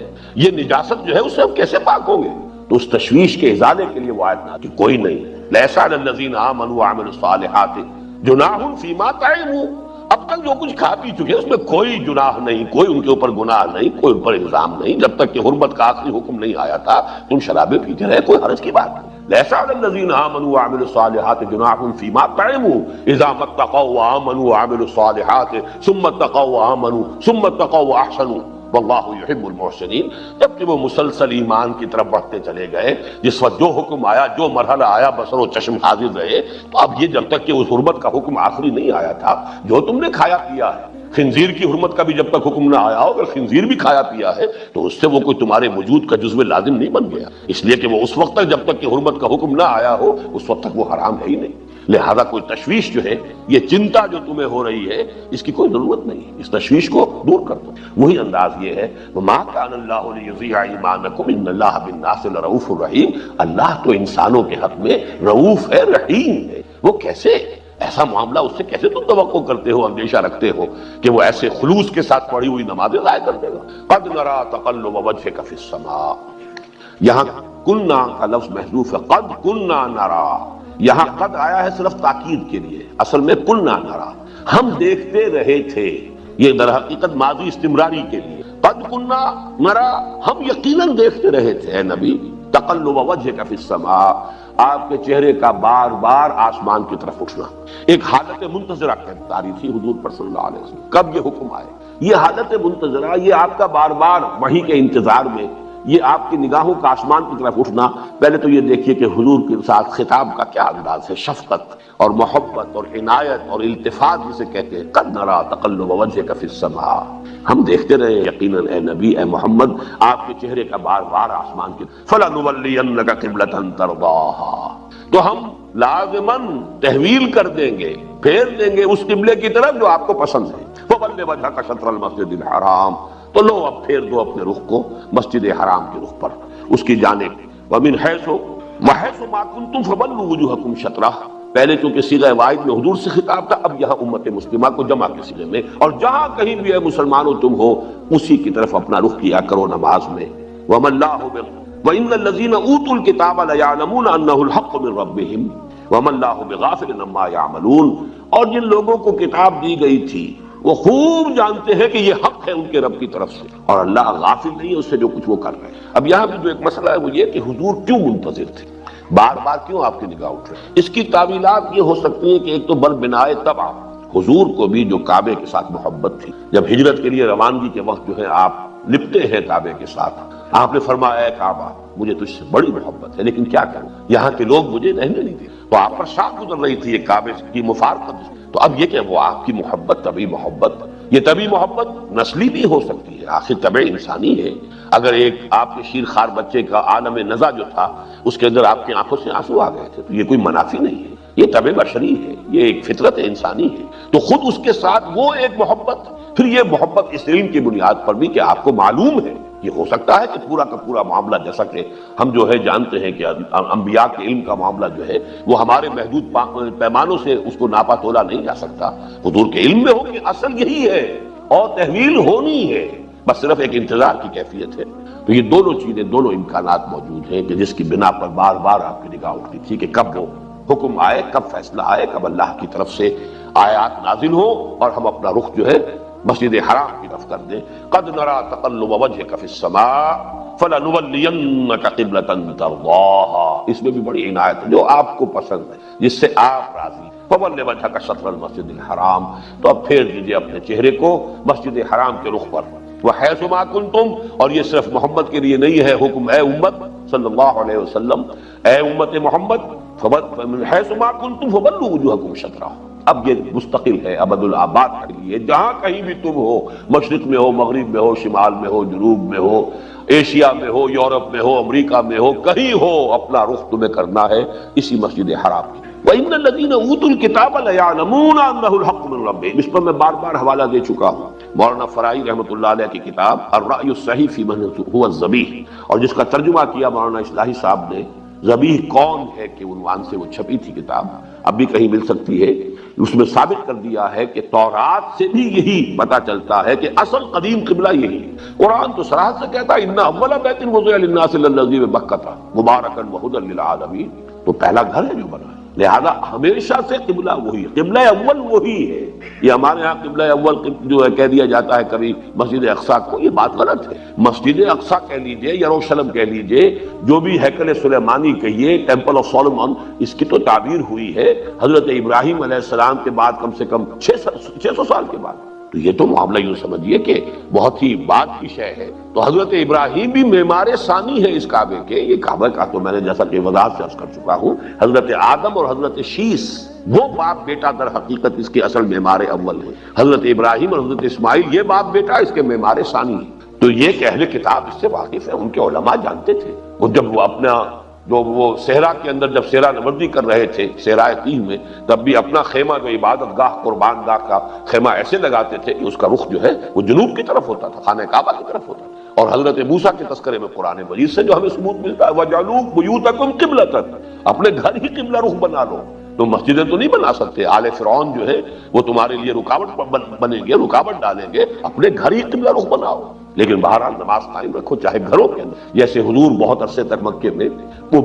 یہ نجاست جو ہے اس سے ہم کیسے پاک ہوں گے؟ تو اس تشویش کے ازالے کے لیے وہ آیت نہ کہ کوئی نہیں، لیس علی الذین آمنوا وعملوا الصالحات جناح فیما طعموا، اب تک جو کچھ کھا پی چکے اس میں کوئی جناح نہیں، کوئی ان کے اوپر گناہ نہیں، کوئی ان پر الزام نہیں، جب تک کہ حرمت کا آخری حکم نہیں آیا تھا تم شرابیں پیتے رہے، کوئی حرج کی بات نہیں۔ لیس علی الذین آمنوا وعملوا الصالحات جناح فیما طعموا اذا اتقوا وآمنوا وعملوا الصالحات ثم اتقوا وآمنوا ثم اتقوا واحسنوا، واللہ یحب المحسنین۔ جب کہ وہ مسلسل ایمان کی طرف بڑھتے چلے گئے، جس وقت جو حکم آیا، جو مرحلہ آیا، بصر و چشم حاضر رہے، تو اب یہ جب تک کہ اس حرمت کا حکم آخری نہیں آیا تھا، جو تم نے کھایا پیا ہے، خنزیر کی حرمت کا بھی جب تک حکم نہ آیا ہو، اگر خنزیر بھی کھایا پیا ہے تو اس سے وہ کوئی تمہارے وجود کا جزو لازم نہیں بن گیا، اس لیے کہ وہ اس وقت تک جب تک کہ حرمت کا حکم نہ آیا ہو اس وقت تک وہ حرام ہے ہی نہیں۔ لہذا کوئی تشویش جو ہے، یہ چنتا جو تمہیں ہو رہی ہے، اس کی کوئی ضرورت نہیں، اس تشویش کو دور کر دو۔ وہی انداز یہ ہے، وَمَا كَانَ اللَّهُ لِيُضِيعَ إِيمَانَكُمْ إِنَّ اللَّهَ بِالنَّاسِ لَرَءُوفٌ رَحِيمٌ۔ اللہ تو انسانوں کے حق میں رؤوف ہے، رحیم ہے۔ وہ کیسے؟ ایسا معاملہ اس سے کیسے تم توقع کرتے ہو، اندیشہ رکھتے ہو کہ وہ ایسے خلوص کے ساتھ پڑھی ہوئی نمازیں ضائع کر دے گا؟ قَدْ نَرَىٰ تَقَلُّبَ وَجْهِكَ فِي السَّمَاءِ، یہاں کننا کا لفظ محذوف ہے، قد کننا نرا، یہاں قد آیا ہے صرف تاکید کے لیے، اصل میں کننا نرا، ہم دیکھتے رہے تھے، یہ در حقیقت ماضی استمراری کے لیے، قد کننا نرا، ہم یقیناً دیکھتے رہے تھے اے نبی، تقلب وجهك فی السماء، آپ کے چہرے کا بار بار آسمان کی طرف اٹھنا، ایک حالت منتظرہ تاری تھی حضور پر صلی اللہ علیہ وسلم، کب یہ حکم آئے، یہ حالت منتظرہ، یہ آپ کا بار بار وحی کے انتظار میں، یہ آپ کی نگاہوں کا آسمان کی طرف اٹھنا۔ پہلے تو یہ دیکھیے کہ حضور کے ساتھ خطاب کا کیا انداز ہے، شفقت اور محبت اور عنایت اور التفات جسے کہتے ہیں، قد نرا تقلب وجهك فی السماء، ہم دیکھتے رہے یقیناً اے نبی، اے محمد، آپ کے چہرے کا بار بار آسمان کی طرف، فَلَنُوَلِّيَنَّكَ قِبْلَةً تَرْضَاهَا، تو ہم لازماً تحویل کر دیں گے، پھیر دیں گے اس قبلے کی طرف جو آپ کو پسند ہے، فَوَلِّ وَجْهَكَ شَطْرَ الْمَسْجِدِ الْحَرَامِ، تو لو اب پھیر دو اپنے رخ کو مسجد حرام کے رخ پر، اس کی جانب، وَمِنْ حَيْثُ وَحَيْثُ مَا كُنْتُمْ فَوَلُّوا وُجُوهَكُمْ شَطْرَهُ، پہلے چونکہ صیغہ واحد میں حضور سے خطاب تھا، اب یہاں امت مسلمہ کو جمع کے صیغے میں، اور جہاں کہیں بھی اے مسلمانوں تم ہو، اسی کی طرف اپنا رخ کیا کرو نماز میں۔ وَمَا اللَّهُ وَإِنَّ الَّذِينَ أُوتُوا الْكِتَابَ لَيَعْلَمُونَ أَنَّهُ الْحَقُّ مِنْ رَبِّهِمْ وَمَا اللَّهُ بِغَافِلٍ عَمَّا يَعْمَلُونَ، اور جن لوگوں کو کتاب دی گئی تھی وہ خوب جانتے ہیں کہ یہ حق ہے ان کے رب کی طرف سے، اور اللہ غافل نہیں ہے اس سے جو کچھ وہ کر رہے ہیں۔ اب یہاں بھی جو ایک مسئلہ ہے وہ یہ کہ حضور کیوں منتظر تھے، بار بار کیوں آپ کی نگاہ اٹھ رہی؟ اس کی تعویلات یہ ہو سکتی ہیں کہ ایک تو بل بنائے طبع، حضور کو بھی جو کعبے کے ساتھ محبت تھی، جب ہجرت کے لیے روانگی کے وقت جو ہے آپ لپٹے ہیں کعبے کے ساتھ، آپ نے فرمایا اے کعبہ مجھے تجھ سے بڑی محبت ہے، لیکن کیا کروں، یہاں کے لوگ مجھے رہنے نہیں دیتے، تو آپ پر شاخ گزر رہی تھی یہ کعبے کی مفارقت۔ تو اب یہ کہ وہ آپ کی محبت طبعی محبت، یہ طبعی محبت نسلی بھی ہو سکتی ہے، آخر طبع انسانی ہے، اگر ایک آپ کے شیر خوار بچے کا عالم نزا جو تھا اس کے اندر آپ کی آنکھوں سے آنسو آ گئے تھے، تو یہ کوئی منافی نہیں ہے، یہ طبع بشری ہے، یہ ایک فطرت انسانی ہے، تو خود اس کے ساتھ وہ ایک محبت، پھر یہ محبت اس علم کی بنیاد پر بھی کہ آپ کو معلوم ہے، یہ ہو سکتا ہے کہ پورا کا پورا معاملہ، جیسا کہ ہم جو ہے جانتے ہیں کہ انبیاء کے علم کا معاملہ جو ہے وہ ہمارے محدود پیمانوں سے اس کو ناپا تولا نہیں جا سکتا، حضور کے علم میں ہو کہ اصل یہی ہے اور تحویل ہونی ہے، بس صرف ایک انتظار کی کیفیت ہے۔ تو یہ دونوں چیزیں، دونوں امکانات موجود ہیں کہ جس کی بنا پر بار بار آپ کی نگاہ اٹھتی تھی کہ کب وہ حکم آئے، کب فیصلہ آئے، کب اللہ کی طرف سے آیات نازل ہو اور ہم اپنا رخ جو ہے مسجد حرام کی طرف کر دیں۔ قد نرى تقلب وجهك في السماء فلنولينك قبلة ترضاها، اس میں بھی بڑی عنایت ہے، جو آپ کو پسند ہے، جس سے آپ راضی، فول وجهك شطر المسجد الحرام، تو اب پھیر دیجئے اپنے چہرے کو مسجد حرام کے رخ پر، وحیث ما کنتم، اور یہ صرف محمد کے لیے نہیں ہے حکم، اے امت صلی اللہ علیہ وسلم، اے امت محمد، حیث ما کنتم فولوا وجوہکم شطرہ، اب یہ مستقل ہے ابد الآباد کے لیے، جہاں کہیں بھی تم ہو، مشرق میں ہو، مغرب میں ہو، شمال میں ہو، جنوب میں ہو، ایشیا میں ہو، یورپ میں ہو، امریکہ میں ہو، کہیں ہو، اپنا رخ تمہیں کرنا ہے اسی مسجد حرام کی۔ وَإِنَّ الَّذِينَ أُوتُوا الْكِتَابَ لَيَعْلَمُونَ أَنَّهُ الْحَقُّ مِنْ رَبِّهِمْ، اس پر میں بار بار حوالہ دے چکا ہوں، مولانا فرائی رحمۃ اللہ علیہ کی کتاب الرأی الصحیح فی من هو الذبیح، اور جس کا ترجمہ کیا مولانا اصلاحی صاحب نے، ذبیح کون ہے کے عنوان سے وہ چھپی تھی کتاب، اب بھی کہیں مل سکتی ہے۔ اس میں ثابت کر دیا ہے کہ تورات سے بھی یہی پتہ چلتا ہے کہ اصل قدیم قبلہ یہی ہے۔ قرآن تو صراحت سے کہتا ہے ان اول بیت وضع للناس للذی ببکۃ مبارکا وہدی للعالمین، تو پہلا گھر ہے جو بنا ہے، لہذا ہمیشہ سے قبلہ وہی ہے، قبلہ اول وہی ہے۔ یہ ہمارے ہاں قبلہ اول جو ہے کہہ دیا جاتا ہے کبھی مسجد اقصیٰ کو، یہ بات غلط ہے۔ مسجد اقصیٰ کہہ لیجئے، یروشلم کہہ لیجئے، جو بھی ہیکل سلیمانی کہیے، ٹیمپل آف سولومن، اس کی تو تعبیر ہوئی ہے حضرت ابراہیم علیہ السلام کے بعد کم سے کم 600 سال کے بعد، تو یہ تو معاملہ یوں سمجھیے کہ بہت ہی بات کی شے ہے۔ تو حضرت ابراہیم بھی معمار ثانی ہے اس کعبے کے۔ یہ کعبہ کا تو میں نے جیسا کہ وضاحت سے عرض کر چکا ہوں، حضرت آدم اور حضرت شیس وہ باپ بیٹا در حقیقت اس کے اصل معمار اول ہے۔ حضرت ابراہیم اور حضرت اسماعیل یہ باپ بیٹا اس کے معمار ثانی ہے۔ تو یہ کہ اہل کتاب اس سے واقف ہے، ان کے علماء جانتے تھے۔ وہ جب وہ اپنا جو وہ صحرا کے اندر جب صحرا نوردی کر رہے تھے صحرائے تیہ میں، تب بھی اپنا خیمہ جو عبادت گاہ قربان گاہ کا خیمہ ایسے لگاتے تھے کہ اس کا رخ جو ہے وہ جنوب کی طرف ہوتا تھا، خانہ کعبہ کی طرف ہوتا تھا۔ اور حضرت موسیٰ کے تذکرے میں قرآن مجید سے جو ہمیں ثبوت ملتا ہے وَجَعَلُوا بُيُوتَكُمْ قِبْلَةً، اپنے گھر ہی قبلہ رخ بنا لو۔ تو مسجدیں تو نہیں بنا سکتے، آل فرعون جو ہے وہ تمہارے لیے رکاوٹ بنیں گے، رکاوٹ ڈالیں گے، اپنے گھر ہی قبلہ رخ بناؤ۔ لیکن بہرحال نماز قائم رکھو، چاہے گھروں کے اندر، جیسے حضور بہت عرصے تک مکے میں وہ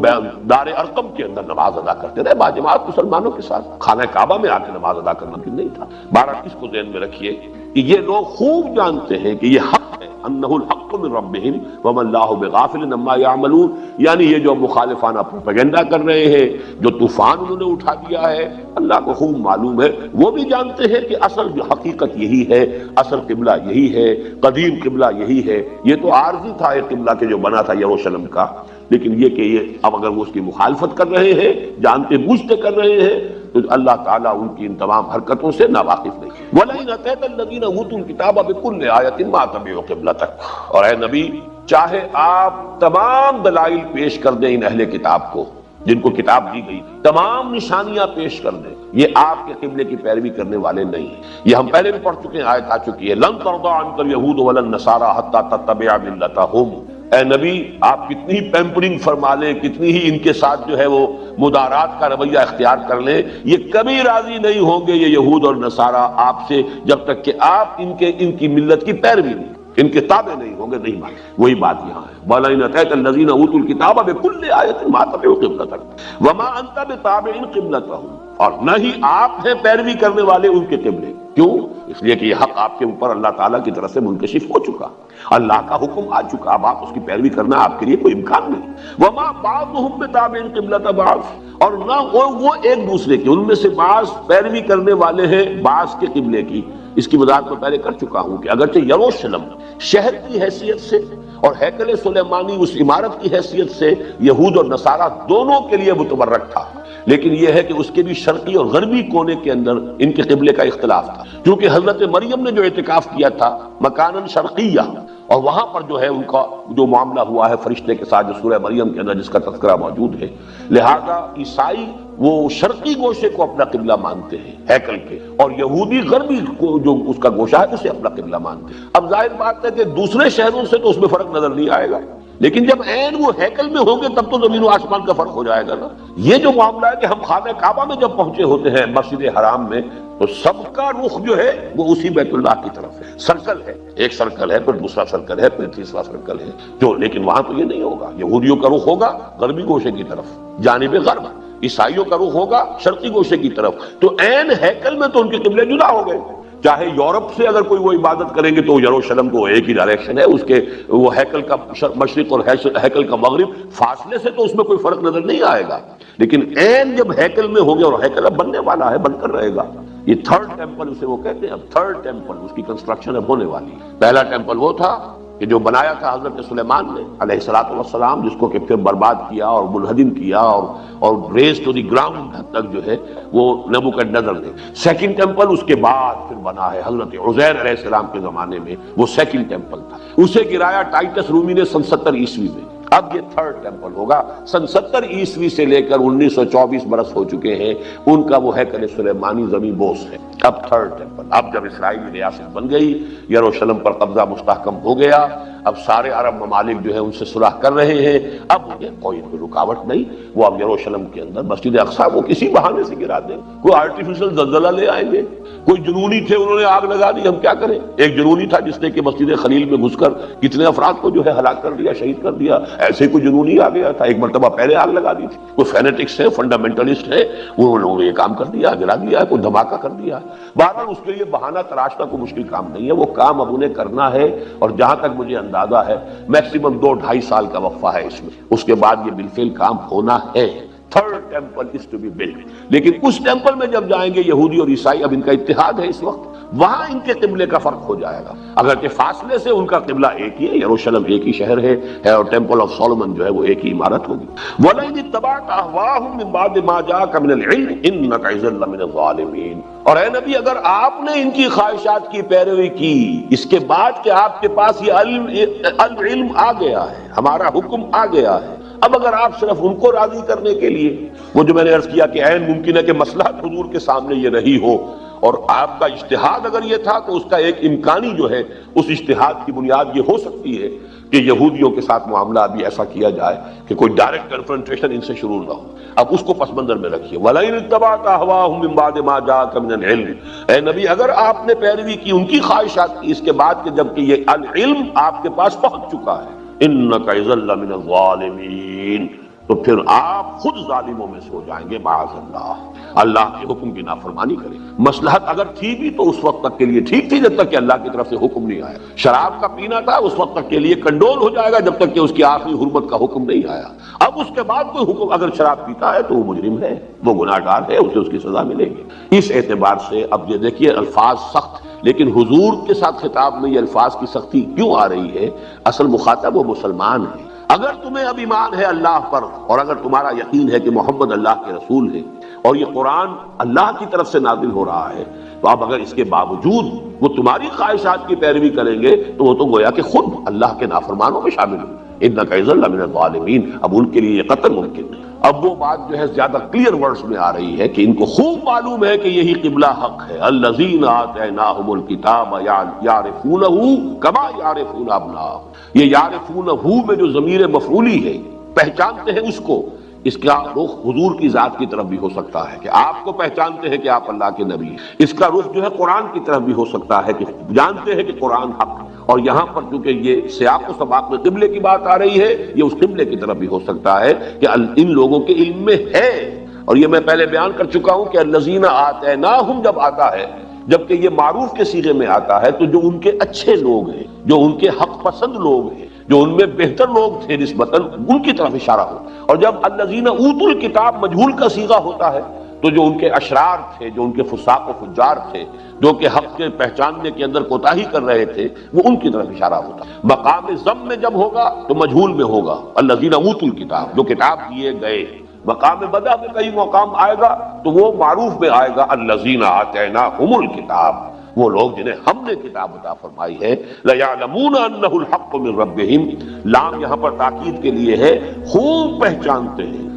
دار ارقم کے اندر نماز ادا کرتے رہے باجماعت مسلمانوں کے ساتھ، خانہ کعبہ میں آ کے نماز ادا کرنا ممکن نہیں تھا۔ بہرحال اس کو ذہن میں رکھیے کہ یہ لوگ خوب جانتے ہیں کہ یہ حق ہے، انہ الحق من ربہم وما اللہ بغافل عما یعملون، یعنی یہ جو مخالفانہ پروپیگنڈا کر رہے ہیں، جو طوفان انہوں نے اٹھا دیا ہے، اللہ کو خوب معلوم ہے، وہ بھی جانتے ہیں کہ اصل جو حقیقت یہی ہے، اصل قبلہ یہی ہے، قدیم قبلہ یہی ہے۔ یہ تو عارضی تھا ایک قبلہ کے جو بنا تھا یروشلم کا، لیکن یہ کہ یہ اب اگر وہ اس کی مخالفت کر رہے ہیں، جانتے بوجھتے کر رہے ہیں، تو اللہ تعالیٰ ان کی ان تمام حرکتوں سے ناواقف نہیں۔ وَلَئِنْ أَتَيْتَ الَّذِينَ أُوتُوا الْكِتَابَ بِكُلِّ آيَةٍ مَا تَبِعُوا قِبْلَتَكَ، اور اے نبی چاہے آپ تمام دلائل پیش کر دیں ان اہل کتاب کو جن کو کتاب دی گئی، تمام نشانیاں پیش کر دیں، یہ آپ کے قبلے کی پیروی کرنے والے نہیں ہیں۔ یہ ہم پہلے بھی پڑھ چکے ہیں، آیت آ چکی ہے لَن تَرْضَىٰ عَنكَ الْيَهُودُ وَلَا النَّصَارَىٰ حَتَّىٰ تَتَّبِعَ مِلَّتَهُمْ، اے نبی آپ کتنی پیمپرنگ فرما لیں، کتنی ہی ان کے ساتھ جو ہے وہ مدارات کا رویہ اختیار کر لیں، یہ کبھی راضی نہیں ہوں گے یہ یہود اور نصارہ آپ سے، جب تک کہ آپ ان کی ملت کی پیروی نہیں، ان کے تابع نہیں ہوں گے، نہیں مانیں۔ وہی بات یہاں ہے وَلَئِنْ أَتَيْتَ الَّذِينَ أُوتُوا الْكِتَابَ بِكُلِّ آيَةٍ مَا تَبِعُوا قِبْلَتَكَ وَمَا أَنْتَ بِتَابِعٍ قِبْلَتَهُمْ، اور نہ ہی آپ ہیں پیروی کرنے والے ان کے قبلے۔ کیوں؟ اس لیے کہ یہ حق آپ کے اوپر اللہ تعالیٰ کی طرف سے منکشف ہو چکا، اللہ کا حکم آ چکا، اب آپ اس کی پیروی کرنا آپ کے لیے کوئی امکان نہیں۔ وَمَا بَعْضُهُمْ بِتَابِعٍ قِبْلَةَ بَعْضٍ، اور نہ وہ ایک دوسرے کی، ان میں سے بعض پیروی کرنے والے ہیں بعض کے قبلے کی۔ اس کی وضاحت میں پہلے کر چکا ہوں کہ اگرچہ یروشلم شہر کی حیثیت سے اور ہیکل سلیمانی اس عمارت کی حیثیت سے یہود اور نصارہ دونوں کے لیے متبرک تھا، لیکن یہ ہے کہ اس کے بھی شرقی اور غربی کونے کے اندر ان کے قبلے کا اختلاف تھا، کیونکہ حضرت مریم نے جو اعتکاف کیا تھا مکاناً شرقیہ، اور وہاں پر جو ہے ان کا جو معاملہ ہوا ہے فرشتے کے ساتھ جو سورہ مریم کے اندر جس کا تذکرہ موجود ہے، لہذا عیسائی وہ شرقی گوشے کو اپنا قبلہ مانتے ہیں ہیکل کے، اور یہودی غربی کو جو اس کا گوشہ ہے اسے اپنا قبلہ مانتے ہیں۔ اب ظاہر بات ہے کہ دوسرے شہروں سے تو اس میں فرق نظر نہیں آئے گا، لیکن جب عین وہ ہیکل میں ہوں گے تب تو زمین و آسمان کا فرق ہو جائے گا نا۔ یہ جو معاملہ ہے کہ ہم خانہ کعبہ میں جب پہنچے ہوتے ہیں مسجد حرام میں، تو سب کا رخ جو ہے وہ اسی بیت اللہ کی طرف ہے، سرکل ہے، ایک سرکل ہے، پھر دوسرا سرکل ہے، پھر تیسرا سرکل ہے، جو لیکن وہاں تو یہ نہیں ہوگا، یہودیوں کا رخ ہوگا غربی گوشے کی طرف جانب غرب، عیسائیوں کا رخ ہوگا شرقی گوشے کی طرف، تو عین ہیکل میں تو ان کے قبلے جدا ہو گئے۔ چاہے یورپ سے اگر کوئی وہ عبادت کریں گے تو یروشلم تو ایک ہی ڈائریکشن ہے، اس کے وہ ہیکل کا مشرق اور ہیکل کا مغرب، فاصلے سے تو اس میں کوئی فرق نظر نہیں آئے گا، لیکن عین جب ہیکل میں ہو گیا، اور ہیکل اب بننے والا ہے، بن کر رہے گا، یہ تھرڈ ٹیمپل اسے وہ کہتے ہیں، اب تھرڈ ٹیمپل اس کی کنسٹرکشن اب ہونے والی ہے۔ پہلا ٹیمپل وہ تھا کہ جو بنایا تھا حضرت سلیمان نے علیہ الصلوۃ والسلام، جس کو کہ پھر برباد کیا اور منہدم کیا اور ریز ٹو دی گراؤنڈ حد تک جو ہے وہ نبوکدنضر نے۔ سیکنڈ ٹیمپل اس کے بعد پھر بنا ہے حضرت عزیر علیہ السلام کے زمانے میں، وہ سیکنڈ ٹیمپل تھا، اسے گرایا ٹائٹس رومی نے سن 70 عیسوی میں۔ اب یہ تھرڈ ٹیمپل ہوگا، سن 70 عیسوی سے لے کر 1924 برس ہو چکے ہیں، ان کا وہ ہیکل سلیمانی زمین بوس ہے۔ اب تھرڈ ٹیمپل، اب جب اسرائیلی ریاست بن گئی، یروشلم پر قبضہ مستحکم ہو گیا، اب سارے عرب ممالک جو ہے ان سے صلح کر رہے ہیں، اب انہیں کوئی رکاوٹ نہیں، وہ اب یروشلم کے اندر مسجد اقصیٰ وہ کسی بہانے سے گرا دیں، کوئی آرٹیفیشل زلزلہ لے آئیں گے، کوئی جنونی تھے انہوں نے آگ لگا دی، ہم کیا کریں؟ ایک جنونی تھا جس نے کہ مسجد خلیل میں گھس کر کتنے افراد کو جو ہے ہلاک کر دیا، شہید کر دیا، ایسے کوئی جنونی آ گیا تھا، ایک مرتبہ پہلے آگ لگا دی تھی، کوئی فینیٹکس ہے، فنڈامنٹلسٹ ہے، انہوں نے یہ کام کر دیا، گرا دیا، کوئی دھماکہ کر دیا۔ بہرحال اس کے لیے بہانہ تراشنا کوئی مشکل کام نہیں ہے، وہ کام اب انہیں کرنا ہے، اور جہاں تک مجھے اندازہ ہے میکسیمم 2-2.5 سال کا وقفہ ہے اس میں، اس کے بعد یہ بالفعل کام ہونا ہے، third temple is to be built. لیکن اس ٹیمپل میں جب جائیں گے یہودی اور عیسائی، اب ان کا اتحاد ہے اس وقت، وہاں ان کے قبلے کا فرق ہو جائے گا، اگرچہ فاصلے سے ان کا قبلہ ایک ہی ہے، یروشلم ایک ہی شہر ہے اور ٹیمپل آف سولومن جو ہے وہ ایک ہی عمارت ہوگی۔ وَلَئِنِ اتَّبَعْتَ أَهْوَاءَهُم مِّن بَعْدِ مَا جَاءَكَ مِنَ الْعِلْمِ إِنَّكَ إِذًا لَّمِنَ الظَّالِمِينَ۔ اور اے نبی اگر آپ نے ان کی خواہشات کی پیروی کی اس کے بعد کہ آپ کے پاس یہ العلم آ گیا ہے، ہمارا حکم آ گیا ہے، اب اگر آپ صرف ان کو راضی کرنے کے لیے، وہ جو میں نے عرض کیا کہ عین ممکن ہے کہ مصلحت حضور کے سامنے یہ رہی ہو اور آپ کا اجتہاد اگر یہ تھا تو اس کا ایک امکانی جو ہے اس اجتہاد کی بنیاد یہ ہو سکتی ہے کہ یہودیوں کے ساتھ معاملہ ابھی ایسا کیا جائے کہ کوئی ڈائریکٹ کنفرنٹریشن ان سے شروع نہ ہو۔ اب اس کو پس منظر میں رکھیے، وَلَئِنِ اتَّبَعْتَ أَهْوَاءَهُم مِّن بَعْدِ مَا جَاءَكَ مِنَ الْعِلْمِ، اے نبی اگر آپ نے پیروی کی ان کی خواہشات کی اس کے بعد کہ جب کہ یہ العلم آپ کے پاس پہنچ چکا ہے، إِنَّكَ إِذًا لَّمِنَ الظَّالِمِينَ، تو پھر آپ خود ظالموں میں سے ہو جائیں گے، معاذ اللہ کے حکم کی نافرمانی کریں۔ مصلحت اگر تھی بھی تو اس وقت تک کے لیے ٹھیک تھی جب تک کہ اللہ کی طرف سے حکم نہیں آیا، شراب کا پینا تھا اس وقت تک کے لیے کنڈول ہو جائے گا جب تک کہ اس کی آخری حرمت کا حکم نہیں آیا، اب اس کے بعد کوئی حکم اگر شراب پیتا ہے تو وہ مجرم ہے، وہ گناہ گار ہے، اسے اس کی سزا ملے گی۔ اس اعتبار سے اب یہ دیکھیے الفاظ سخت، لیکن حضور کے ساتھ خطاب میں یہ الفاظ کی سختی کیوں آ رہی ہے؟ اصل مخاطب وہ مسلمان ہے۔ اگر تمہیں اب ایمان ہے اللہ پر اور اگر تمہارا یقین ہے کہ محمد اللہ کے رسول ہے اور یہ قرآن اللہ کی طرف سے نازل ہو رہا ہے، تو اب اگر اس کے باوجود وہ تمہاری خواہشات کی پیروی کریں گے تو وہ تو گویا کہ خود اللہ کے نافرمانوں میں شامل ہوں۔ إِنَّكَ إِذًا لَّمِنَ الظَّالِمِينَ، اب ان کے لیے یہ قتل ممکن نہیں۔ اب وہ بات جو ہے زیادہ کلیئر ورڈز میں آ رہی ہے کہ ان کو خوب معلوم ہے کہ یہی قبلہ حق ہے۔ الَّذِينَ آتَيْنَاهُمُ الْكِتَابَ يَعْرِفُونَهُ كَمَا يَعْرِفُونَ أَبْنَاءَهُمْ، یہ يعرفونہ میں جو ضمیر مفعولی ہے، پہچانتے ہیں اس کو، اس کا رخ حضور کی ذات کی طرف بھی ہو سکتا ہے کہ آپ کو پہچانتے ہیں کہ آپ اللہ کے نبی، اس کا رخ جو ہے قرآن کی طرف بھی ہو سکتا ہے کہ جانتے ہیں کہ قرآن حق، اور یہاں پر چونکہ یہ سیاق و سباق میں قبلے کی بات آ رہی ہے، یہ اس قبلے کی طرف بھی ہو سکتا ہے کہ ان لوگوں کے علم میں ہے۔ اور یہ میں پہلے بیان کر چکا ہوں کہ الذین آتیناہم جب آتا ہے، جبکہ یہ معروف کے صیغے میں آتا ہے تو جو ان کے اچھے لوگ ہیں، جو ان کے حق پسند لوگ ہیں، جو ان میں بہتر لوگ تھے نسبتاً، ان کی طرف اشارہ ہو۔ اور جب الذین اوتوا الکتاب مجہول کا صیغہ ہوتا ہے تو جو ان کے اشرار تھے، جو ان کے فساق و فجار تھے، جو کہ حق کے پہچاننے کے اندر کوتاہی کر رہے تھے، وہ ان کی طرف اشارہ ہوتا ہے۔ مقام ضم میں جب ہوگا تو مجہول میں ہوگا الذین اوتوا الکتاب، جو کتاب دیے گئے۔ مقام بدا میں کہیں مقام آئے گا تو وہ معروف میں آئے گا الذین آتیناہم الکتاب، وہ لوگ جنہیں ہم نے کتاب عطا فرمائی ہے۔ لَيَعْلَمُونَ أَنَّهُ الْحَقُّ مِنْ رَبِّهِمْ، لام یہاں پر تاکید کے لیے ہے، خوب پہچانتے ہیں۔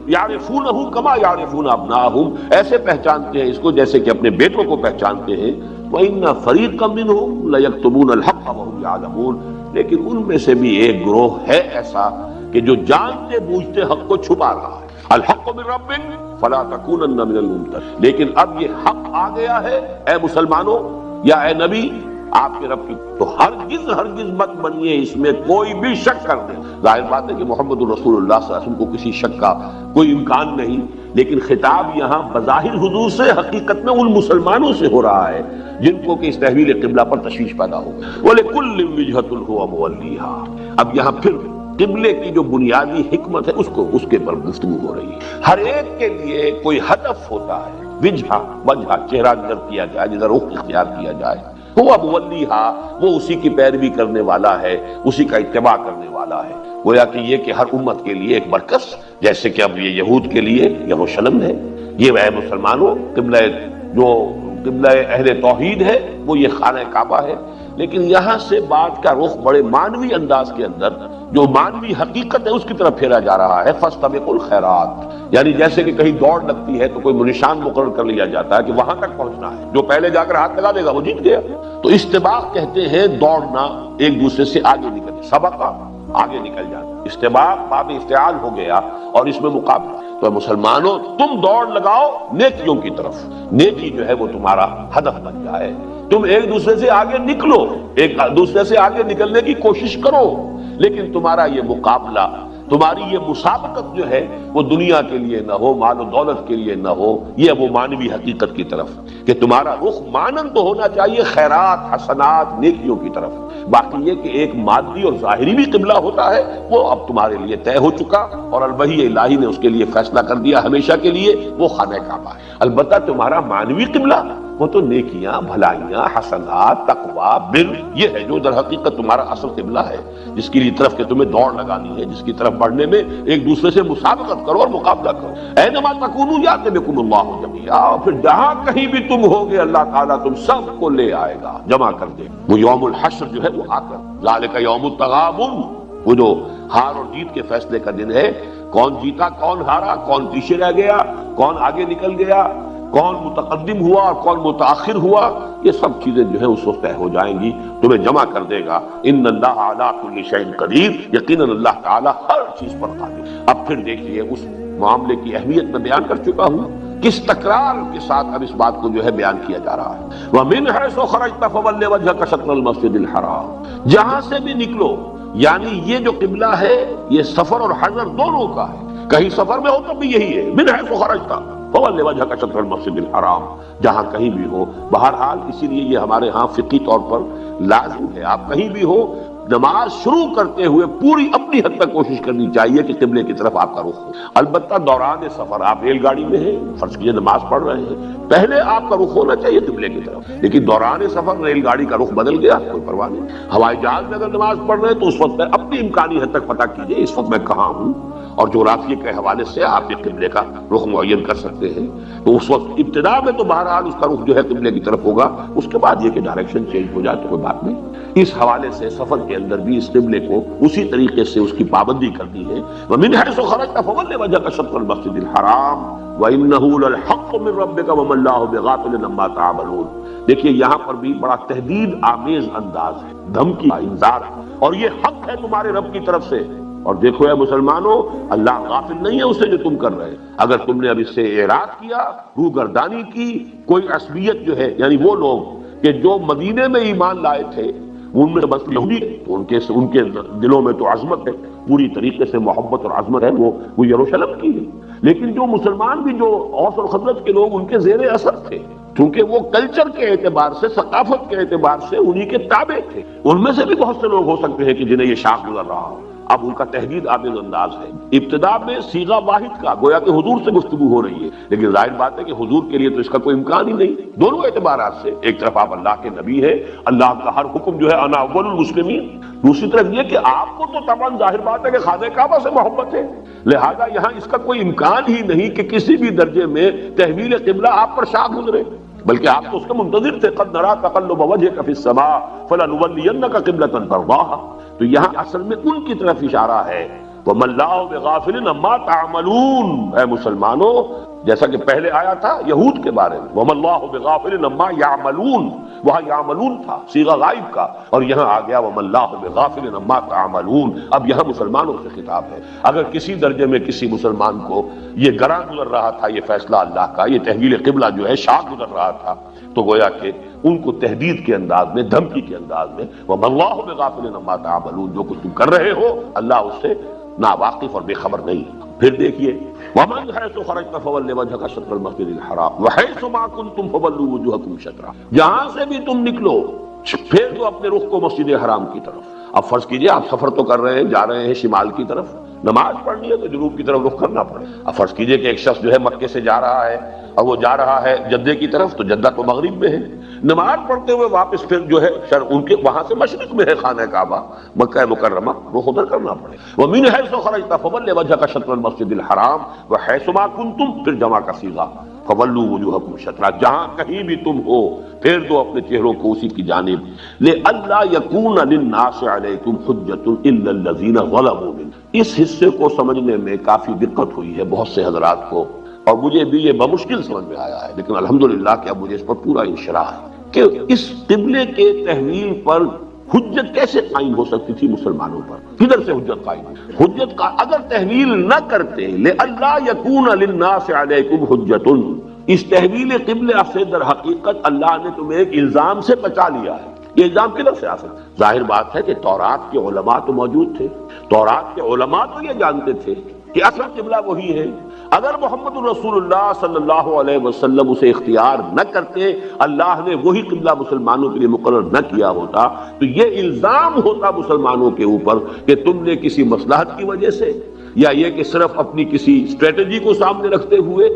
یعرفونہ کما یعرفون ابناءہم، ایسے پہچانتے ہیں اس کو جیسے کہ اپنے بیٹوں کو پہچانتے ہیں۔ وَإِنَّ فَرِيقًا مِّنْهُمْ لَيَكْتُمُونَ الْحَقَّ وَهُمْ يَعْلَمُونَ، لیکن ان میں سے بھی ایک گروہ ہے ایسا کہ جو جانتے بوجھتے حق کو چھپا رہا ہے۔ الحق من ربک فلا تکونن من الممترین، لیکن اب یہ حق آ گیا ہے اے مسلمانوں یا اے نبی آپ کے رب کی، تو ہرگز مت بنیے اس میں کوئی بھی شک کر دیں۔ ظاہر بات ہے کہ محمد الرسول اللہ صلی اللہ علیہ وسلم کو کسی شک کا کوئی امکان نہیں، لیکن خطاب یہاں بظاہر حضور سے، حقیقت میں ان مسلمانوں سے ہو رہا ہے جن کو کہ اس تحویل قبلہ پر تشویش پیدا ہو۔ وَلِكُلٍّ وِجْهَةٌ هُوَ مُوَلِّيهَا، اب یہاں پھر قبلے کی جو بنیادی حکمت ہے اس کے پر گفتگو ہو رہی ہے۔ ہر ایک کے لیے کوئی ہدف ہوتا ہے، وجہ چہرہ نظر کیا جائے، جدھر رخ اختیار کیا جائے، وہ مولیہا، وہ اسی کی پیروی کرنے والا ہے، اسی کا اتباع کرنے والا ہے۔ گویا کہ یہ کہ ہر امت کے لیے ایک مرکز، جیسے کہ اب یہ یہود کے لیے یروشلم ہے، یہ اے مسلمانوں قبلہ جو قبلہ اہل توحید ہے وہ یہ خانہ کعبہ ہے۔ لیکن یہاں سے بات کا رخ بڑے مانوی انداز کے اندر، جو مانوی حقیقت ہے اس کی طرف پھیرا جا رہا ہے۔ فاستبقوا الخیرات، یعنی جیسے کہ کہیں دوڑ لگتی ہے تو کوئی نشان مقرر کر لیا جاتا ہے کہ وہاں تک پہنچنا ہے، جو پہلے جا کر ہاتھ لگا دے گا وہ جیت گیا۔ تو استباق کہتے ہیں دوڑنا، ایک دوسرے سے آگے نکل، سبقہ آگے نکل جانا، استباق باب افتعال ہو گیا اور اس میں مقابلہ۔ تو مسلمانوں تم دوڑ لگاؤ نیکیوں کی طرف، نیکی جو ہے وہ تمہارا ہدف بن جائے، تم ایک دوسرے سے آگے نکلو، ایک دوسرے سے آگے نکلنے کی کوشش کرو، لیکن تمہارا یہ مقابلہ تمہاری یہ مسابقت جو ہے وہ دنیا کے لیے نہ ہو، مال و دولت کے لیے نہ ہو، یہ وہ مانوی حقیقت کی طرف کہ تمہارا رخ مانند تو ہونا چاہیے خیرات، حسنات، نیکیوں کی طرف۔ باقی یہ کہ ایک مادی اور ظاہری بھی قبلہ ہوتا ہے وہ اب تمہارے لیے طے ہو چکا، اور الوحی الہی نے اس کے لیے فیصلہ کر دیا ہمیشہ کے لیے، وہ خانہ کعبہ ہے۔ البتہ تمہارا مانوی قبلہ وہ تو نیکیاں، بھلائیاں، حسنات، تقویٰ، بر، یہ ہے جو در حقیقت تمہارا اصل قبلہ ہے، جس کی طرف کہ تمہیں دوڑ لگانی ہے، جس کی طرف بڑھنے میں ایک دوسرے سے مسابقت کرو اور مقابلہ کرو۔ اینما تکونوا یأت بکم اللہ جمیعا، اور پھر جہاں کہیں بھی تم ہوگے اللہ تعالیٰ تم سب کو لے آئے گا، جمع کر دے۔ وہ یوم الحشر جو ہے وہ آ کر، ذالک یوم التغابن، وہ جو ہار اور جیت کے فیصلے کا دن ہے، کون جیتا کون ہارا، کون پیچھے رہ گیا، کون آگے نکل گیا، کون متقدم ہوا اور کون متاخر ہوا، یہ سب چیزیں جو ہیں اس وقت طے ہو جائیں گی، تمہیں جمع کر دے گا۔ ان اللہ علی کل شیء قدیر، یقیناً اللہ تعالیٰ ہر چیز پر قادر۔ اب پھر دیکھیے اس معاملے کی اہمیت میں بیان کر چکا ہوں، کس تکرار کے ساتھ اب اس بات کو جو ہے بیان کیا جا رہا ہے۔ وَمِنْ حَيْثُ خَرَجْتَ فَوَلِّ وَجْهَكَ شَطْرَ الْمَسْجِدِ الْحَرَامِ، جہاں سے بھی نکلو، یعنی یہ جو قبلہ ہے یہ سفر اور حضر دونوں کا ہے، کہیں سفر میں ہو تو بھی یہی ہے، مِنْ حَيْثُ خَرَجْتَ فَوَلِّ وَجْهَكَ شَطْرَ الْمَسْجِدِ الْحَرَامِ، جہاں کہیں بھی ہو۔ بہرحال اسی لیے یہ ہمارے ہاں فقہی طور پر لازم ہے، آپ کہیں بھی ہو نماز شروع کرتے ہوئے پوری اپنی حد تک کوشش کرنی چاہیے کہ قبلے کی طرف آپ کا رخ ہو۔ البتہ دوران سفر آپ ریل گاڑی میں ہیں، فرض کیجیے نماز پڑھ رہے ہیں، پہلے آپ کا رخ ہونا چاہیے قبلے کی طرف، لیکن دوران سفر ریل گاڑی کا رخ بدل گیا کوئی پرواہ نہیں۔ ہوائی جہاز میں اگر نماز پڑھ رہے ہیں تو اس وقت میں اپنی امکانی حد تک پتہ کیجیے اس وقت میں کہاں ہوں، اور جغرافیے کے حوالے سے آپ یہ قبلے کا رخ معین کر سکتے ہیں۔ تو اس وقت ابتدا میں تو بہرحال اس کا رخ جو ہے قبلے کی طرف ہوگا، اس کے بعد یہ کہ ڈائریکشن چینج ہو جائے تو کوئی بات نہیں۔ اس حوالے سے سفر کے اندر بھی اس قبلے کو اسی طریقے سے اس کی پابندی کر دی ہے۔ وَمِنْ حَيْثُ خَرَجْتَ فَوَلِّ وَجْهَكَ شَطْرَ الْمَسْجِدِ الْحَرَامِ وَإِنَّهُ لَلْحَقُّ مِنْ رَبِّكَ وَمَا اللَّهُ بِغَافِلٍ عَمَّا تَعْمَلُونَ۔ دیکھیے یہاں پر بھی بڑا تہدید آمیز انداز ہے، دھمکی، انذار، اور یہ حق ہے تمہارے رب کی طرف سے۔ اور دیکھو اے مسلمانوں، اللہ غافل نہیں ہے اس سے جو تم کر رہے، اگر تم نے اب اس سے اعراض کیا، روگردانی کی، کوئی عصبیت جو ہے یعنی وہ لوگ کہ جو مدینے میں ایمان لائے تھے ان میں بس یہودی تو ان کے دلوں میں تو عظمت ہے، پوری طریقے سے محبت اور عظمت ہے، وہ یروشلم کی ہے، لیکن جو مسلمان بھی جو اوس اور خزرج کے لوگ ان کے زیر اثر تھے، کیونکہ وہ کلچر کے اعتبار سے، ثقافت کے اعتبار سے انہی کے تابع تھے، ان میں سے بھی بہت سے لوگ ہو سکتے ہیں کہ جنہیں یہ شاخ گزر رہا ہو۔ اب ان کا تحدید آمیز انداز ہے، ابتدا میں صیغہ واحد کا گویا کہ حضور سے گفتگو ہو رہی ہے، لیکن ظاہر بات ہے کہ حضور کے لیے تو اس کا کوئی امکان ہی نہیں، دونوں اعتبارات سے۔ ایک طرف آپ اللہ کے نبی ہیں، اللہ کا ہر حکم جو ہے انا اول المسلمین، دوسری طرف یہ کہ آپ کو تو طبعاً ظاہر بات ہے کہ خانہ کعبہ سے محبت ہے، لہذا یہاں اس کا کوئی امکان ہی نہیں کہ کسی بھی درجے میں تحویل قبلہ آپ پر شاخ گزرے، بلکہ آپ تو اس کے منتظر تھے۔ قد نرى تقلب وجهك في السماء فلنولينك قبلة ترضاها، تو یہاں اصل میں ان کی طرف اشارہ ہے۔ وَمَا اللَّهُ بِغَافِلٍ عَمَّا تَعْمَلُونَ، اے مسلمانوں، جیسا کہ پہلے آیا تھا یہود کے بارے میں، وَمَا اللَّهُ بِغَافِلٍ عَمَّا يَعْمَلُونَ، وہاں یعملون تھا صیغہ غائب کا، اور یہاں آ گیا وَمَا اللَّهُ بِغَافِلٍ عَمَّا تَعْمَلُونَ۔ اب یہاں مسلمانوں سے خطاب ہے۔ اگر کسی درجے میں کسی مسلمان کو یہ گراں گزر رہا تھا، یہ فیصلہ اللہ کا، یہ تحویل قبلہ جو ہے شاق گزر رہا تھا، تو گویا کہ ان کو تہدید کے انداز میں، دھمکی کے انداز میں، وَمَا اللَّهُ بِغَافِلٍ عَمَّا تَعْمَلُونَ، جو کچھ تم کر رہے ہو اللہ اس سے ناواقف اور بے خبر نہیں۔ پھر دیکھیے وَمِنْ حَيْثُ خَرَجْتَ فَوَلِّ وَجْهَكَ شَطْرَ الْمَسْجِدِ الْحَرَامِ وَحَيْثُ مَا كُنْتُمْ فَوَلُّوا وُجُوهَكُمْ شَطْرَهُ، جہاں سے بھی تم نکلو پھیر دو اپنے رخ کو مسجد حرام کی طرف۔ اب فرض کیجئے آپ سفر تو کر رہے ہیں، جا رہے ہیں شمال کی طرف، نماز پڑھنی ہے تو جنوب کی طرف رخ کرنا پڑے۔ اب فرض کیجئے کہ ایک شخص جو ہے مکے سے جا رہا ہے اور وہ جا رہا ہے جدے کی طرف، تو جدہ تو مغرب میں ہے، نماز پڑھتے ہوئے واپس پھر جو ہے ان کے وہاں سے مشرق میں ہے خانہ کعبہ مکہ مکرمہ، رخ ادھر کرنا پڑے۔ وَمِنْ حَيْثُ خَرَجْتَ فَوَلِّ وَجْهَكَ شَطْرَ الْمَسْجِدِ الْحَرَامِ وَحَيْثُ مَا كُنْتُمْ، پھر جمع کا صیغہ فَوَلُّوا وُجُوهَكُمْ شَطْرَهُ، جہاں کہیں بھی تم ہو پھیر دو اپنے چہروں کو اسی کی جانب۔ لِأَلَّا يَكُونَ لِلنَّاسِ عَلَيْكُمْ حُجَّةٌ إِلَّا الَّذِينَ ظَلَمُوا مِنْكُمْ۔ اس حصے کو سمجھنے میں کافی دقت ہوئی ہے بہت سے حضرات کو، اور مجھے بھی یہ بمشکل سمجھ میں آیا ہے، لیکن الحمدللہ کہ اب مجھے اس پر پورا انشراح ہے کہ اس قبلے کے تحویل پر حجت کیسے قائم ہو سکتی تھی مسلمانوں پر، کدھر سے حجت قائم ہوئی؟ حجت کا اگر تحویل نہ کرتے، لِأَلَّا يَكُونَ لِلنَّاسِ عَلَيْكُمْ حُجَّةٌ، اس تحویل قبلہ سے در حقیقت اللہ نے تمہیں ایک الزام سے بچا لیا ہے، یہ الزام کدھر سے آ سکتا؟ ظاہر بات ہے کہ تورات کے علماء تو موجود تھے، تورات کے علماء تو یہ جانتے تھے کہ اصل قبلہ وہی ہے۔ اگر محمد الرسول اللہ صلی اللہ علیہ وسلم اسے اختیار نہ کرتے، اللہ نے وہی قبلہ مسلمانوں کے لیے مقرر نہ کیا ہوتا، تو یہ الزام ہوتا مسلمانوں کے اوپر کہ تم نے کسی مصلحت کی وجہ سے یا یہ کہ صرف اپنی کسی اسٹریٹجی کو سامنے رکھتے ہوئے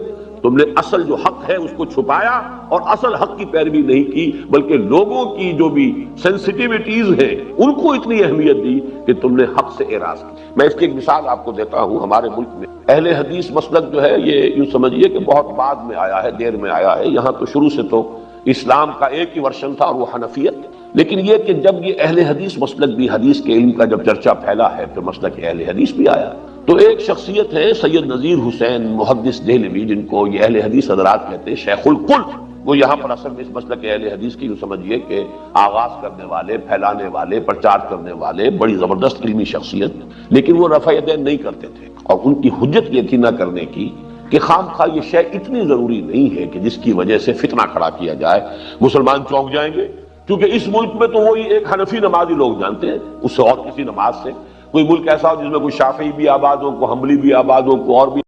تم نے اصل جو حق ہے اس کو چھپایا اور اصل حق کی پیروی نہیں کی، بلکہ لوگوں کی جو بھی سینسٹیوٹیز ہیں ان کو اتنی اہمیت دی کہ تم نے حق سے اعراض کی۔ میں اس کی ایک مثال آپ کو دیتا ہوں۔ ہمارے ملک میں اہل حدیث مسلک جو ہے یہ یوں سمجھیے کہ بہت بعد میں آیا ہے، دیر میں آیا ہے۔ یہاں تو شروع سے تو اسلام کا ایک ہی ورژن تھا اور وہ حنفیت، لیکن یہ کہ جب یہ اہل حدیث مسلک بھی، حدیث کے علم کا جب چرچا پھیلا ہے، پھر مسلک اہل حدیث بھی آیا، تو ایک شخصیت ہے سید نذیر حسین محدث دہلوی، جن کو یہ اہل حدیث حضرات کہتے ہیں شیخ القل۔ وہ یہاں پر اصل میں اس مسلک اہل حدیث کی یوں سمجھیے کہ آغاز کرنے والے، پھیلانے والے، پرچار کرنے والے، بڑی زبردست علمی شخصیت، لیکن وہ رفع یدین نہیں کرتے تھے، اور ان کی حجت یہ تھی نہ کرنے کی کہ خام خواہ یہ شے اتنی ضروری نہیں ہے کہ جس کی وجہ سے فتنہ کھڑا کیا جائے، مسلمان چونک جائیں گے، کیونکہ اس ملک میں تو وہی ایک حنفی نمازی لوگ جانتے ہیں، اس سے اور کسی نماز سے کوئی ملک ایسا ہو جس میں کوئی شافعی بھی آباد ہو، کوئی حنبلی بھی آباد ہو، کوئی اور بھی